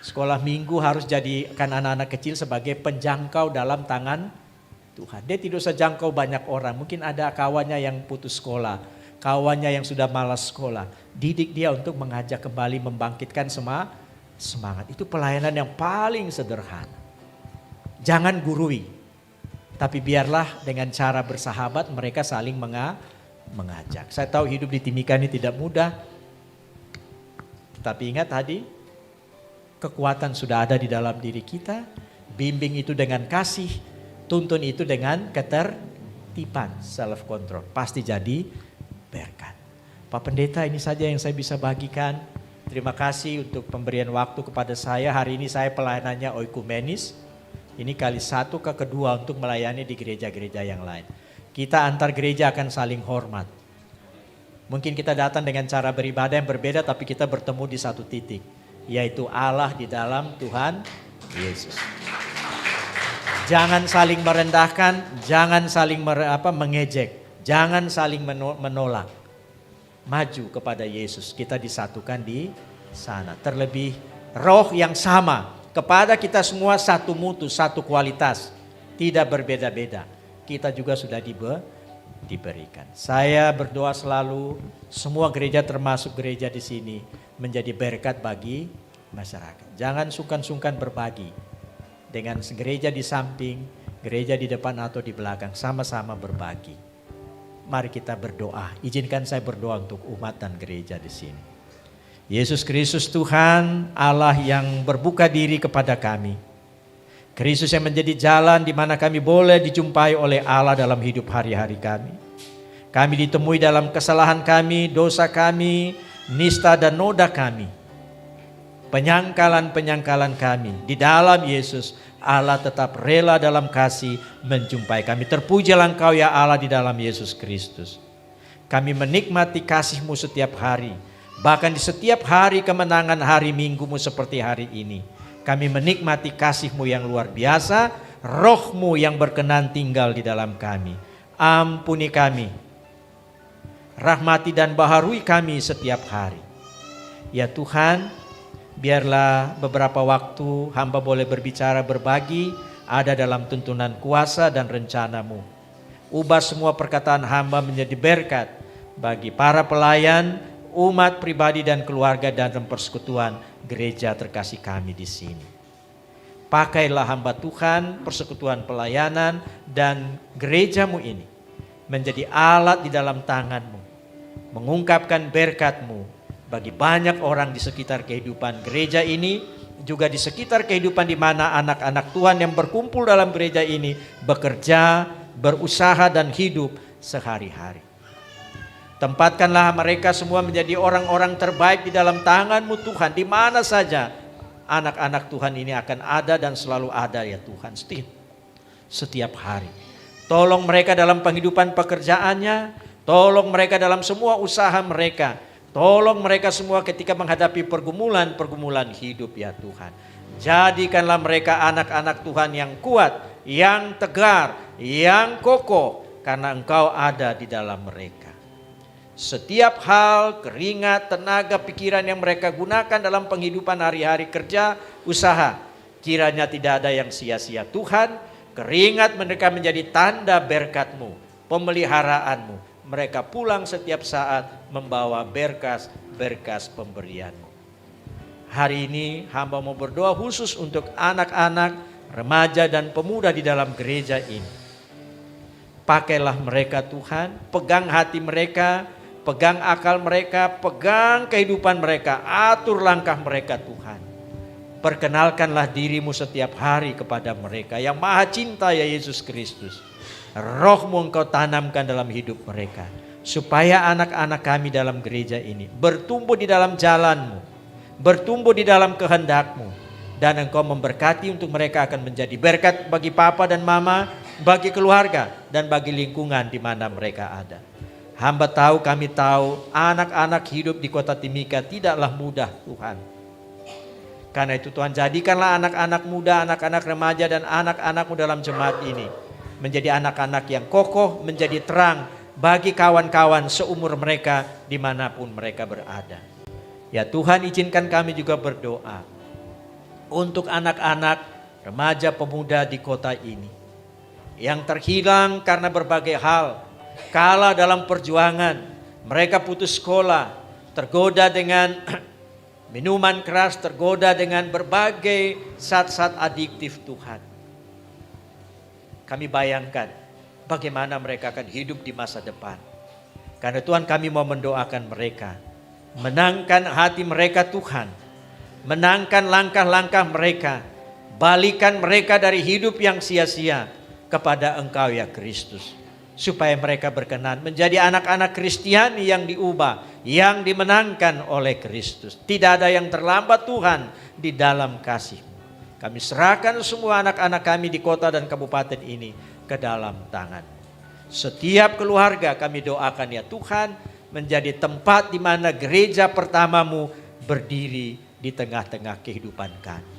Sekolah minggu harus jadikan anak-anak kecil sebagai penjangkau dalam tangan Tuhan. Dia tidak usah jangkau banyak orang. Mungkin ada kawannya yang putus sekolah, kawannya yang sudah malas sekolah. Didik dia untuk mengajak kembali, membangkitkan semangat. Itu pelayanan yang paling sederhana. Jangan gurui, tapi biarlah dengan cara bersahabat mereka saling mengajak. Saya tahu hidup di Timika ini tidak mudah, tapi ingat tadi, kekuatan sudah ada di dalam diri kita. Bimbing itu dengan kasih, tuntun itu dengan ketertiban, self control. Pasti jadi berkat. Pak Pendeta, ini saja yang saya bisa bagikan. Terima kasih untuk pemberian waktu kepada saya. Hari ini saya pelayanannya oikumenis. Ini kali 1 ke kedua untuk melayani di gereja-gereja yang lain. Kita antar gereja akan saling hormat. Mungkin kita datang dengan cara beribadah yang berbeda, tapi kita bertemu di satu titik, yaitu Allah di dalam Tuhan Yesus. Jangan saling merendahkan, jangan saling mengejek, jangan saling menolak. Maju kepada Yesus, kita disatukan di sana. Terlebih roh yang sama kepada kita semua, satu mutu, satu kualitas, tidak berbeda-beda. Kita juga sudah diberikan. Saya berdoa selalu semua gereja termasuk gereja di sini menjadi berkat bagi masyarakat. Jangan sungkan-sungkan berbagi dengan gereja di samping, gereja di depan atau di belakang, sama-sama berbagi. Mari kita berdoa. Izinkan saya berdoa untuk umat dan gereja di sini. Yesus Kristus Tuhan, Allah yang berbuka diri kepada kami. Kristus yang menjadi jalan di mana kami boleh dijumpai oleh Allah dalam hidup hari-hari kami. Kami ditemui dalam kesalahan kami, dosa kami, nista dan noda kami. Penyangkalan-penyangkalan kami. Di dalam Yesus, Allah tetap rela dalam kasih menjumpai kami. Terpujilah Engkau ya Allah di dalam Yesus Kristus. Kami menikmati kasih-Mu setiap hari. Bahkan di setiap hari kemenangan hari Minggu-Mu seperti hari ini. Kami menikmati kasih-Mu yang luar biasa. Roh-Mu yang berkenan tinggal di dalam kami. Ampuni kami. Rahmati dan baharui kami setiap hari. Ya Tuhan, biarlah beberapa waktu hamba boleh berbicara, berbagi, ada dalam tuntunan kuasa dan rencana-Mu. Ubah semua perkataan hamba menjadi berkat bagi para pelayan, umat pribadi dan keluarga dan persekutuan gereja terkasih kami di sini. Pakailah hamba Tuhan, persekutuan pelayanan dan gereja-Mu ini menjadi alat di dalam tangan-Mu, mengungkapkan berkat-Mu bagi banyak orang di sekitar kehidupan gereja ini, juga di sekitar kehidupan di mana anak-anak Tuhan yang berkumpul dalam gereja ini bekerja, berusaha dan hidup sehari-hari. Tempatkanlah mereka semua menjadi orang-orang terbaik di dalam tangan-Mu Tuhan. Di mana saja anak-anak Tuhan ini akan ada dan selalu ada ya Tuhan. Setiap hari. Tolong mereka dalam penghidupan pekerjaannya. Tolong mereka dalam semua usaha mereka. Tolong mereka semua ketika menghadapi pergumulan-pergumulan hidup ya Tuhan. Jadikanlah mereka anak-anak Tuhan yang kuat, yang tegar, yang kokoh. Karena Engkau ada di dalam mereka. Setiap hal, keringat, tenaga, pikiran yang mereka gunakan dalam penghidupan hari-hari kerja, usaha. Kiranya tidak ada yang sia-sia Tuhan. Keringat mereka menjadi tanda berkat-Mu, pemeliharaanmu. Mereka pulang setiap saat membawa berkas-berkas pemberian-Mu. Hari ini hamba mau berdoa khusus untuk anak-anak, remaja dan pemuda di dalam gereja ini. Pakailah mereka Tuhan, pegang hati mereka, pegang akal mereka, pegang kehidupan mereka, atur langkah mereka Tuhan. Perkenalkanlah diri-Mu setiap hari kepada mereka yang maha cinta ya Yesus Kristus. Roh-Mu Engkau tanamkan dalam hidup mereka. Supaya anak-anak kami dalam gereja ini bertumbuh di dalam jalan-Mu, bertumbuh di dalam kehendak-Mu. Dan Engkau memberkati untuk mereka akan menjadi berkat bagi papa dan mama, bagi keluarga dan bagi lingkungan di mana mereka ada. Hamba tahu, kami tahu anak-anak hidup di kota Timika tidaklah mudah Tuhan. Karena itu Tuhan jadikanlah anak-anak muda, anak-anak remaja dan anak-anak-Mu dalam jemaat ini menjadi anak-anak yang kokoh, menjadi terang bagi kawan-kawan seumur mereka dimanapun mereka berada. Ya Tuhan, izinkan kami juga berdoa untuk anak-anak, remaja, pemuda di kota ini yang terhilang karena berbagai hal. Kala dalam perjuangan, mereka putus sekolah, tergoda dengan minuman keras, tergoda dengan berbagai zat-zat adiktif Tuhan. Kami bayangkan bagaimana mereka akan hidup di masa depan. Karena Tuhan, kami mau mendoakan mereka. Menangkan hati mereka Tuhan. Menangkan langkah-langkah mereka. Balikan mereka dari hidup yang sia-sia kepada Engkau ya Kristus. Supaya mereka berkenan menjadi anak-anak Kristiani yang diubah, yang dimenangkan oleh Kristus. Tidak ada yang terlambat Tuhan di dalam kasih-Mu. Kami serahkan semua anak-anak kami di kota dan kabupaten ini ke dalam tangan. Setiap keluarga kami doakan ya Tuhan menjadi tempat di mana gereja pertama-Mu berdiri di tengah-tengah kehidupan kami.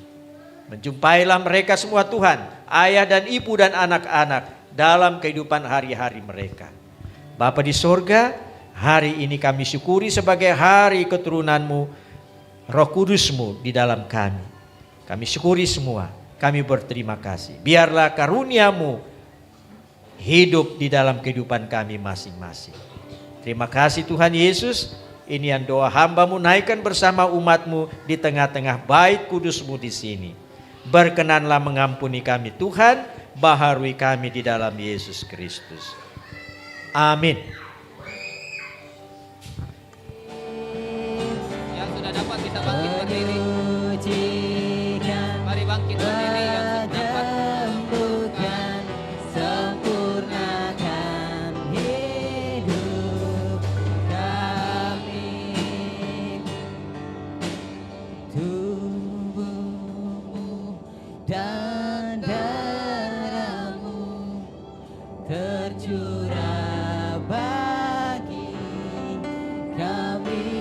Menjumpailah mereka semua Tuhan, ayah dan ibu dan anak-anak dalam kehidupan hari-hari mereka. Bapa di sorga, hari ini kami syukuri sebagai hari keturunan-Mu, Roh Kudus-Mu di dalam kami. Kami syukuri semua, kami berterima kasih. Biarlah karunia-Mu hidup di dalam kehidupan kami masing-masing. Terima kasih Tuhan Yesus, ini yang doa hamba-Mu naikkan bersama umat-Mu di tengah-tengah bait kudus-Mu di sini. Berkenanlah mengampuni kami Tuhan, baharui kami di dalam Yesus Kristus. Amin. Yang sudah dapat bisa bangkit berdiri. Mari bangkit berdiri yang sudah dapat. Sempurnakan hidup kami. Tubuh-Mu dan darah-Mu tercurah bagi kami,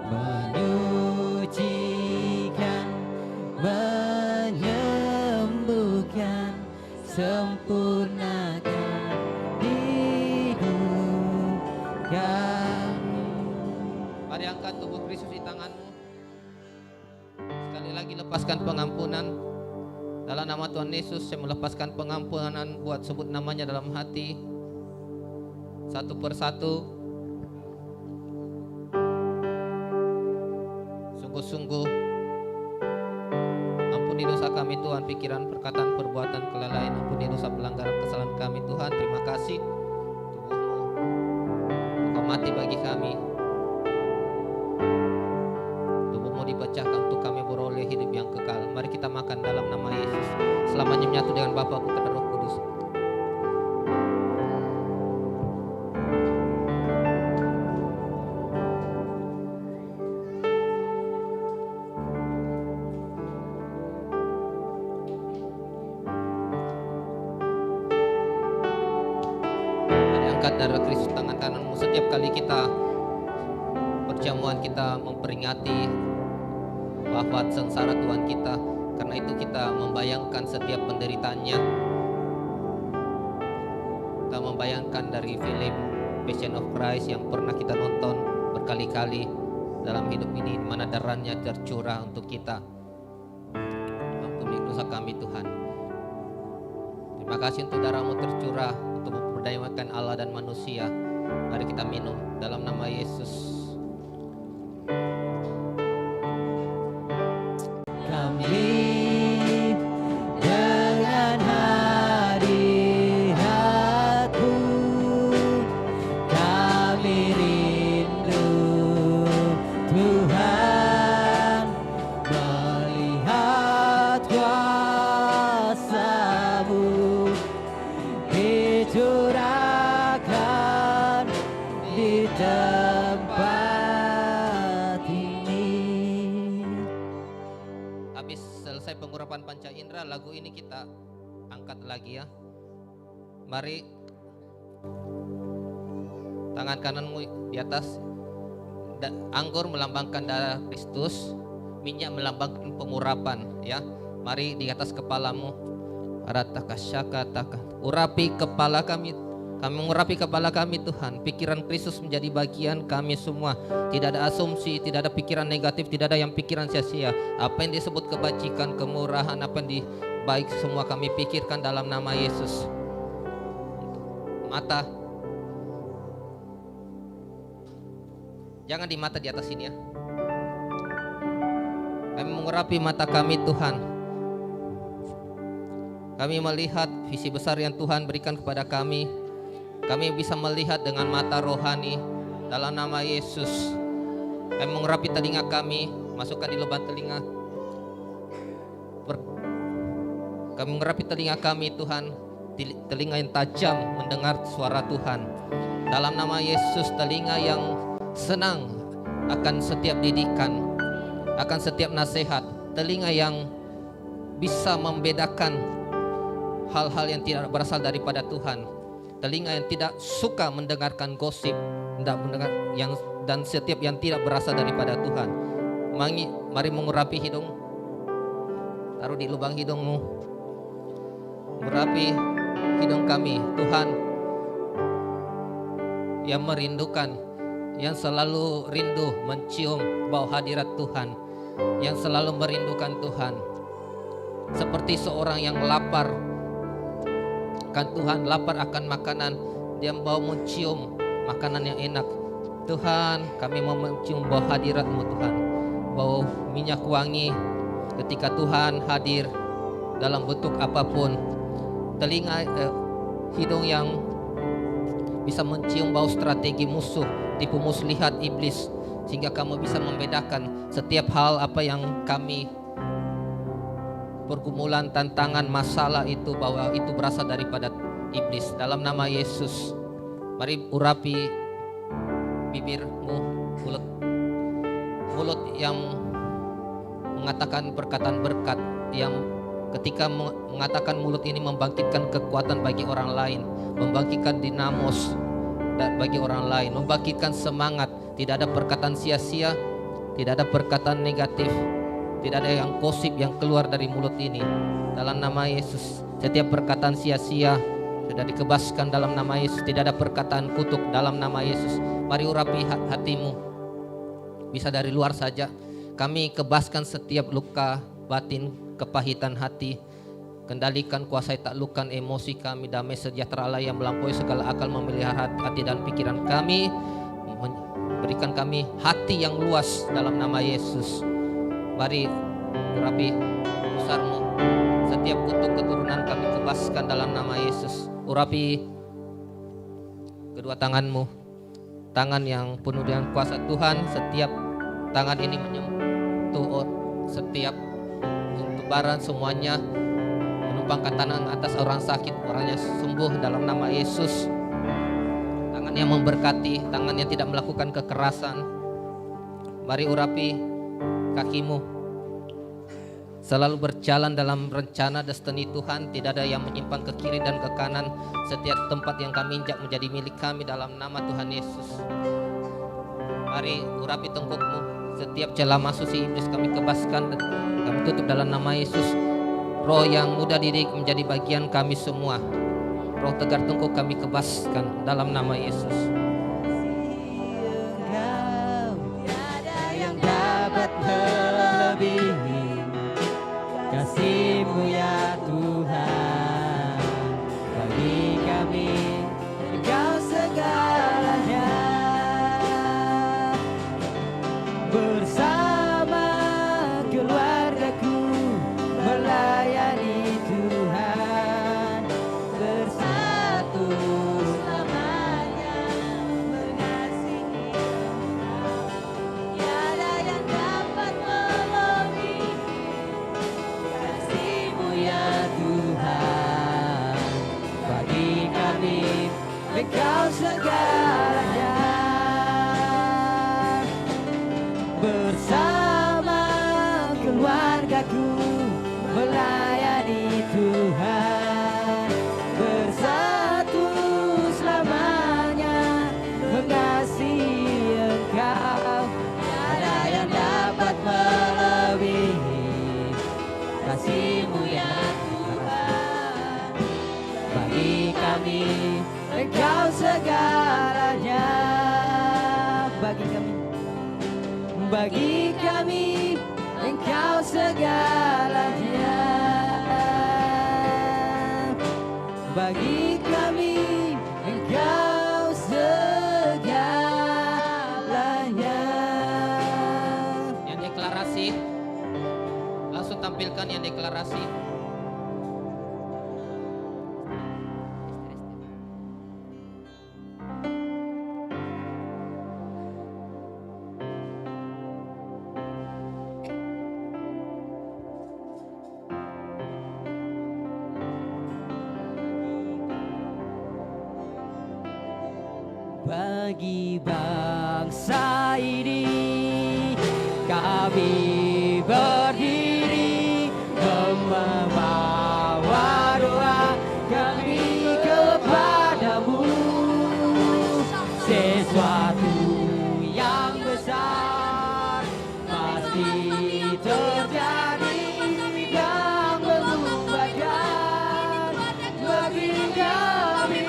menyucikan, menyembuhkan, sempurnakan hidup kami. Mari angkat tubuh Kristus di tanganmu. Sekali lagi lepaskan pengampunan. Dalam nama Tuhan Yesus saya melepaskan pengampunan buat sebut namanya dalam hati. Satu persatu. Sungguh-sungguh ampuni dosa kami Tuhan, pikiran, perkataan, perbuatan, kelalaian. Ampuni dosa pelanggaran kesalahan kami Tuhan. Terima kasih tubuh-Mu Engkau mati bagi kami. Tubuh-Mu dipecahkan untuk kami beroleh hidup yang kekal. Mari kita makan dalam nama Yesus. Selamanya menyatu dengan Bapa, Putra dan Roh Kudus. berkat darah Kristus tangan kananmu. Setiap kali kita perjamuan kita memperingati wafat sengsara Tuhan kita, karena itu kita membayangkan setiap penderitaannya. Kita membayangkan dari film Passion of Christ yang pernah kita nonton berkali-kali dalam hidup ini, di mana darahnya tercurah untuk kita. Ampuni dosa kami Tuhan. Terima kasih untuk darahmu tercurah untuk memperdayakan Allah dan manusia. Mari kita minum dalam nama Yesus. Kami dengan hadiratmu, kami rindu Tuhan, melihat kuasa-Mu dicurahkan di tempat ini. Habis selesai pengurapan panca indera, lagu ini kita angkat lagi ya. Mari tangan kananmu di atas. Anggur melambangkan darah Kristus, minyak melambangkan pengurapan ya. Mari di atas kepalamu. Urapi kepala kami. Kami mengurapi kepala kami Tuhan. Pikiran Kristus menjadi bagian kami semua. Tidak ada asumsi, tidak ada pikiran negatif, tidak ada yang pikiran sia-sia. Apa yang disebut kebajikan, kemurahan, apa yang baik semua kami pikirkan dalam nama Yesus. Mata, jangan di mata di atas sini ya. Kami mengurapi mata kami Tuhan. Kami melihat visi besar yang Tuhan berikan kepada kami. Kami bisa melihat dengan mata rohani dalam nama Yesus. Kami mengurapi telinga kami, masukkan di lubang telinga. Kami mengurapi telinga kami Tuhan, telinga yang tajam mendengar suara Tuhan. Dalam nama Yesus, telinga yang senang akan setiap didikan, akan setiap nasihat, telinga yang bisa membedakan hal-hal yang tidak berasal daripada Tuhan, telinga yang tidak suka mendengarkan gosip, tidak mendengar dan setiap yang tidak berasal daripada Tuhan. Mari mengurapi hidung, taruh di lubang hidungmu, mengurapi hidung kami Tuhan, yang merindukan, yang selalu rindu mencium bau hadirat Tuhan, yang selalu merindukan Tuhan, seperti seorang yang lapar kan Tuhan, lapar akan makanan, dia mau mencium makanan yang enak. Tuhan, kami mau mencium bau hadirat-Mu Tuhan, bau minyak wangi ketika Tuhan hadir dalam bentuk apapun. Telinga, hidung yang bisa mencium bau strategi musuh, tipu muslihat iblis, sehingga kamu bisa membedakan setiap hal apa yang kami pergumulan, tantangan, masalah itu, bahwa itu berasal daripada iblis. Dalam nama Yesus, mari urapi bibirmu, mulut yang mengatakan perkataan berkat, yang ketika mengatakan mulut ini membangkitkan kekuatan bagi orang lain, membangkitkan dinamos bagi orang lain, membangkitkan semangat. Tidak ada perkataan sia-sia, tidak ada perkataan negatif, tidak ada yang gosip yang keluar dari mulut ini. Dalam nama Yesus, setiap perkataan sia-sia sudah dikebaskan dalam nama Yesus. Tidak ada perkataan kutuk dalam nama Yesus. Mari urapi hatimu, bisa dari luar saja. Kami kebaskan setiap luka batin, kepahitan hati. Kendalikan, kuasai taklukan emosi kami. Damai sejahtera Allah yang melampaui segala akal memelihara hati dan pikiran kami. Berikan kami hati yang luas dalam nama Yesus. Mari urapi besarmu. Setiap kutuk keturunan kami kebaskan dalam nama Yesus. Urapi kedua tanganmu, tangan yang penuh dengan kuasa Tuhan. Setiap tangan ini menyentuh setiap kebaran, semuanya menumpangkan tangan atas orang sakit, orangnya sembuh dalam nama Yesus. Tangan yang memberkati, tangan yang tidak melakukan kekerasan. Mari urapi kakimu. selalu berjalan dalam rencana destiny Tuhan. Tidak ada yang menyimpang ke kiri dan ke kanan. Setiap tempat yang kami injak menjadi milik kami dalam nama Tuhan Yesus. Mari urapi tengkukmu. Setiap celah masuk si iblis kami kebaskan dan kami tutup dalam nama Yesus. Roh yang muda didik menjadi bagian kami semua. Roh tegar tengkuk kami kebaskan dalam nama Yesus. Tiada yang dapat melebihi kasih-Mu ya Tuhan. Bagi kami Engkau segalanya. Bersama keluargaku melayani Tuhan. Bersatu selamanya mengasihi Engkau. Tiada yang dapat melebihi kasih-Mu ya Tuhan. Bagi kami Engkau segalanya. Bersama keluargaku melayani Tuhan. Bersatu selamanya mengasihi Engkau. Tiada yang dapat melebihi kasih-Mu ya Tuhan. Bagi kami Engkau segalanya. Bagi kami Engkau segalanya. Bagi kami Engkau segalanya. Yang deklarasi, langsung tampilkan yang deklarasi. Bagi bangsa ini kami berdiri membawa doa kami kepadamu. Sesuatu yang besar pasti terjadi yang mengubahkan bagi kami.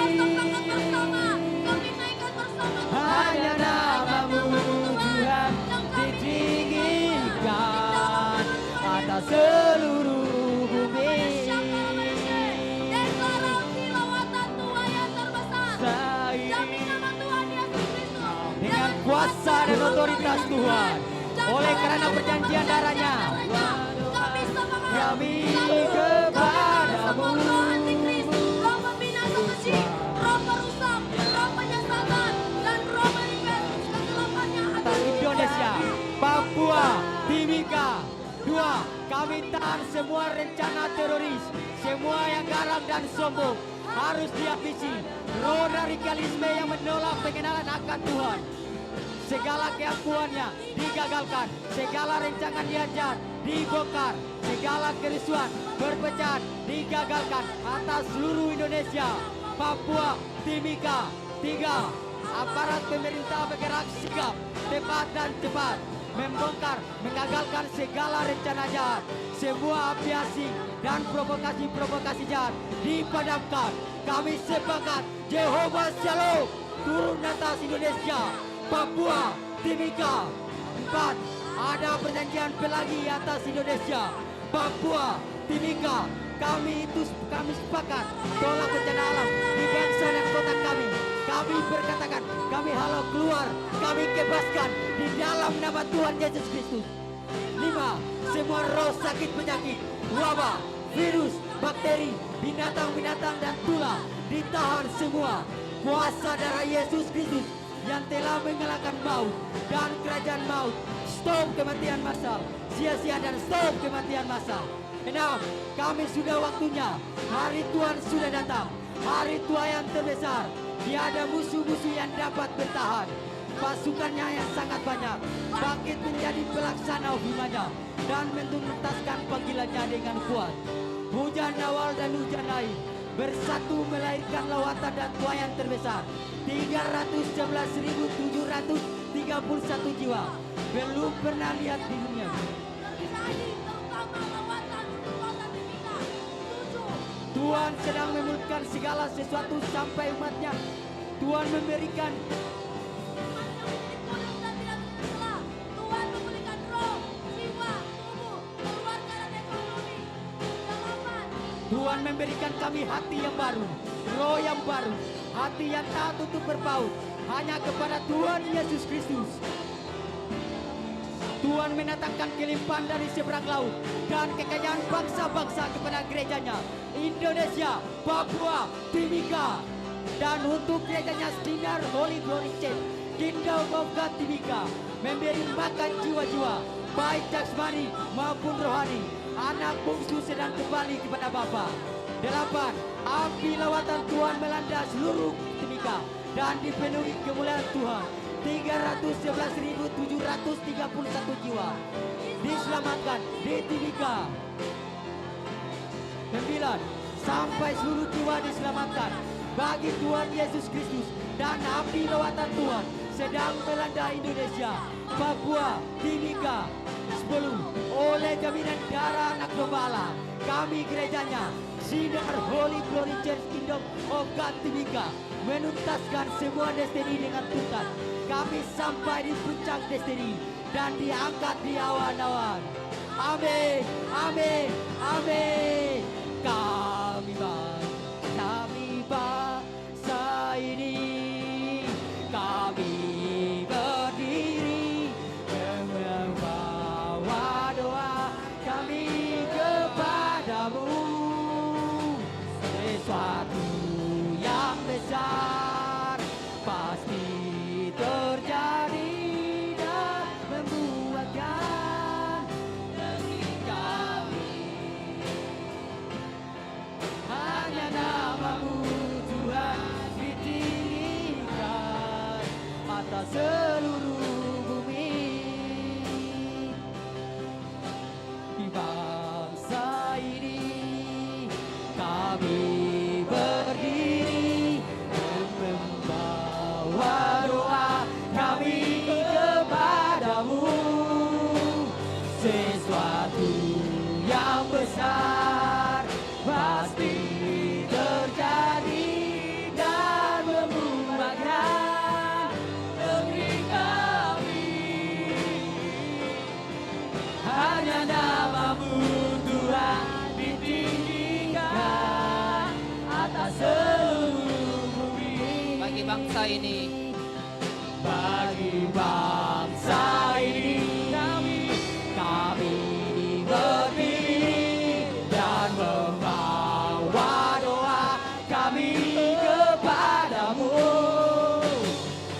Hanya nama-Mu Tuhan ditinggikan atas seluruh bumi. Deklarasi lawatan Tuhan yang terbesar. Demi nama Tuhan Yesus Kristus. Dengan kuasa dan otoritas Tuhan, oleh karena perjanjian darahnya, Kami sepakat. kami kepadamu. Roh antikris, roh pembinasa keji, roh perusak, roh penyesatan, dan roh manifest kegelapannya Atas Indonesia, Papua, Timika, dua, kami tahan semua rencana teroris, semua yang garang dan sombong harus dihabisi. Roh radikalisme yang menolak pengenalan akan Tuhan, segala keampuannya digagalkan, segala rencangan dihajar, dibongkar, segala kerusuhan, perpecahan digagalkan atas seluruh Indonesia, Papua, Timika. Tiga, aparat pemerintah bergerak sigap, tepat dan cepat, membongkar, mengagalkan segala rencana jahat, semua api asing dan provokasi-provokasi jahat dipadamkan. Kami sepakat, Jehovah Shalom turun atas Indonesia, Papua, Timika. Empat, ada perjanjian Pelagi atas Indonesia, Papua, Timika. Kami sepakat tolak bencana alam di bangsa dan kota kami. Kami berkatakan, kami halau keluar, kami bebaskan di dalam nama Tuhan Yesus Kristus. 5. Semua roh sakit penyakit, wabah, virus, bakteri, binatang-binatang dan tulah ditahan semua. Kuasa darah Yesus Kristus yang telah mengalahkan maut dan kerajaan maut. Stop kematian massal, sia-sia dan stop kematian massal. 6. Kami sudah waktunya, hari Tuhan sudah datang, hari Tuhan yang terbesar. Tiada musuh-musuh yang dapat bertahan. pasukannya yang sangat banyak, bangkit menjadi pelaksana firman-Nya dan menuntaskan panggilannya dengan kuat. Hujan awal dan hujan air bersatu melahirkan lawatan dan tuayan terbesar. 311.731 jiwa belum pernah lihat di dunia. Tuhan sedang memulihkan segala sesuatu sampai umatnya. Tuhan memberikan Tuhan memulihkan roh, jiwa, tubuh, keluarga dan ekonomi. 8. Tuhan memberikan kami hati yang baru, roh yang baru, hati yang taat untuk berpaut hanya kepada Tuhan Yesus Kristus. Tuhan mendatangkan kelimpahan dari seberang laut dan kekayaan bangsa-bangsa kepada gerejanya, Indonesia, Papua, Timika, dan untuk gerejanya Sinar Holy Glory Church, Kingdom of God Timika, memberi makan jiwa-jiwa, baik jasmani maupun rohani. Anak bungsu sedang kembali kepada Bapa. 8. Api lawatan Tuhan melanda seluruh Timika dan dipenuhi kemuliaan Tuhan. 311.731 jiwa diselamatkan di Timika. 9. Sampai seluruh jiwa diselamatkan bagi Tuhan Yesus Kristus, dan api lawatan Tuhan sedang melanda Indonesia, Papua, Timika. 10. Oleh jaminan darah anak domba Allah, kami gerejanya Sinar Holy Glory Church Kingdom of God Timika menuntaskan semua destiny dengan tuntas. Kami sampai di puncak destiny dan diangkat di awan-awan. Amin, amin, amin. Kami bangsa ini, kami berdiri membawa doa kami kepadamu. Sesuatu yang besar pasti terjadi dan membuatkan negeri kami. Hanya namamu Tuhan ditinggikan atas seluruh bumi. Di bangsa ini kami berdiri membawa doa kami kepadamu. Sesuatu yang besar pasti terjadi dan membuatkan negeri kami. Hanya namamu Tuhan ditinggikan atas seluruh bumi. Bagi bangsa ini, Bagi bangsa ini kami berdiri dan membawa doa kami kepadamu.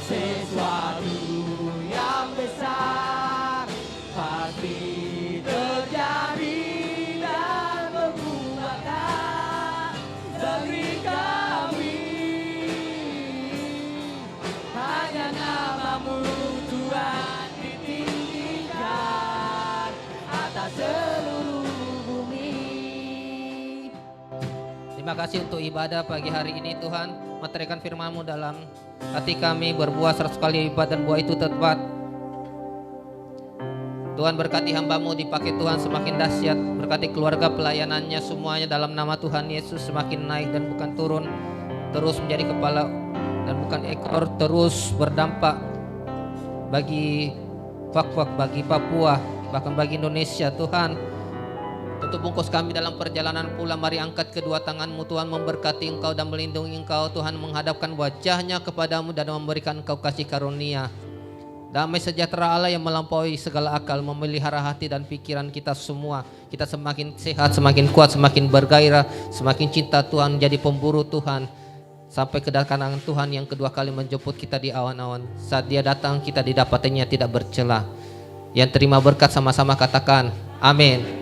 Sesuatu yang besar pasti terjadi dan membuatkan negeri kami. Hanya namamu Tuhan ditinggikan atas seluruh bumi. terima kasih untuk ibadah pagi hari ini Tuhan. Materikan firman-Mu dalam hati kami, berbuah 100 kali lipat dan buah itu tepat. Tuhan berkati hamba-Mu, dipakai Tuhan semakin dahsyat. Berkati keluarga pelayanannya semuanya dalam nama Tuhan Yesus, semakin naik dan bukan turun. Terus menjadi kepala dan bukan ekor, terus berdampak bagi Fak-Fak, bagi Papua, bahkan bagi Indonesia Tuhan. Tutup bungkus kami dalam perjalanan pulang. Mari angkat kedua tangan-Mu Tuhan, memberkati Engkau dan melindungi Engkau Tuhan, menghadapkan wajah-Nya kepadamu dan memberikan Engkau kasih karunia. Damai sejahtera Allah yang melampaui segala akal memelihara hati dan pikiran kita semua. Kita semakin sehat, semakin kuat, semakin bergairah, semakin cinta Tuhan, jadi pemburu Tuhan. Sampai kedatangan Tuhan yang kedua kali menjemput kita di awan-awan. Saat Dia datang kita didapatinya tidak bercela. Yang terima berkat sama-sama katakan amin.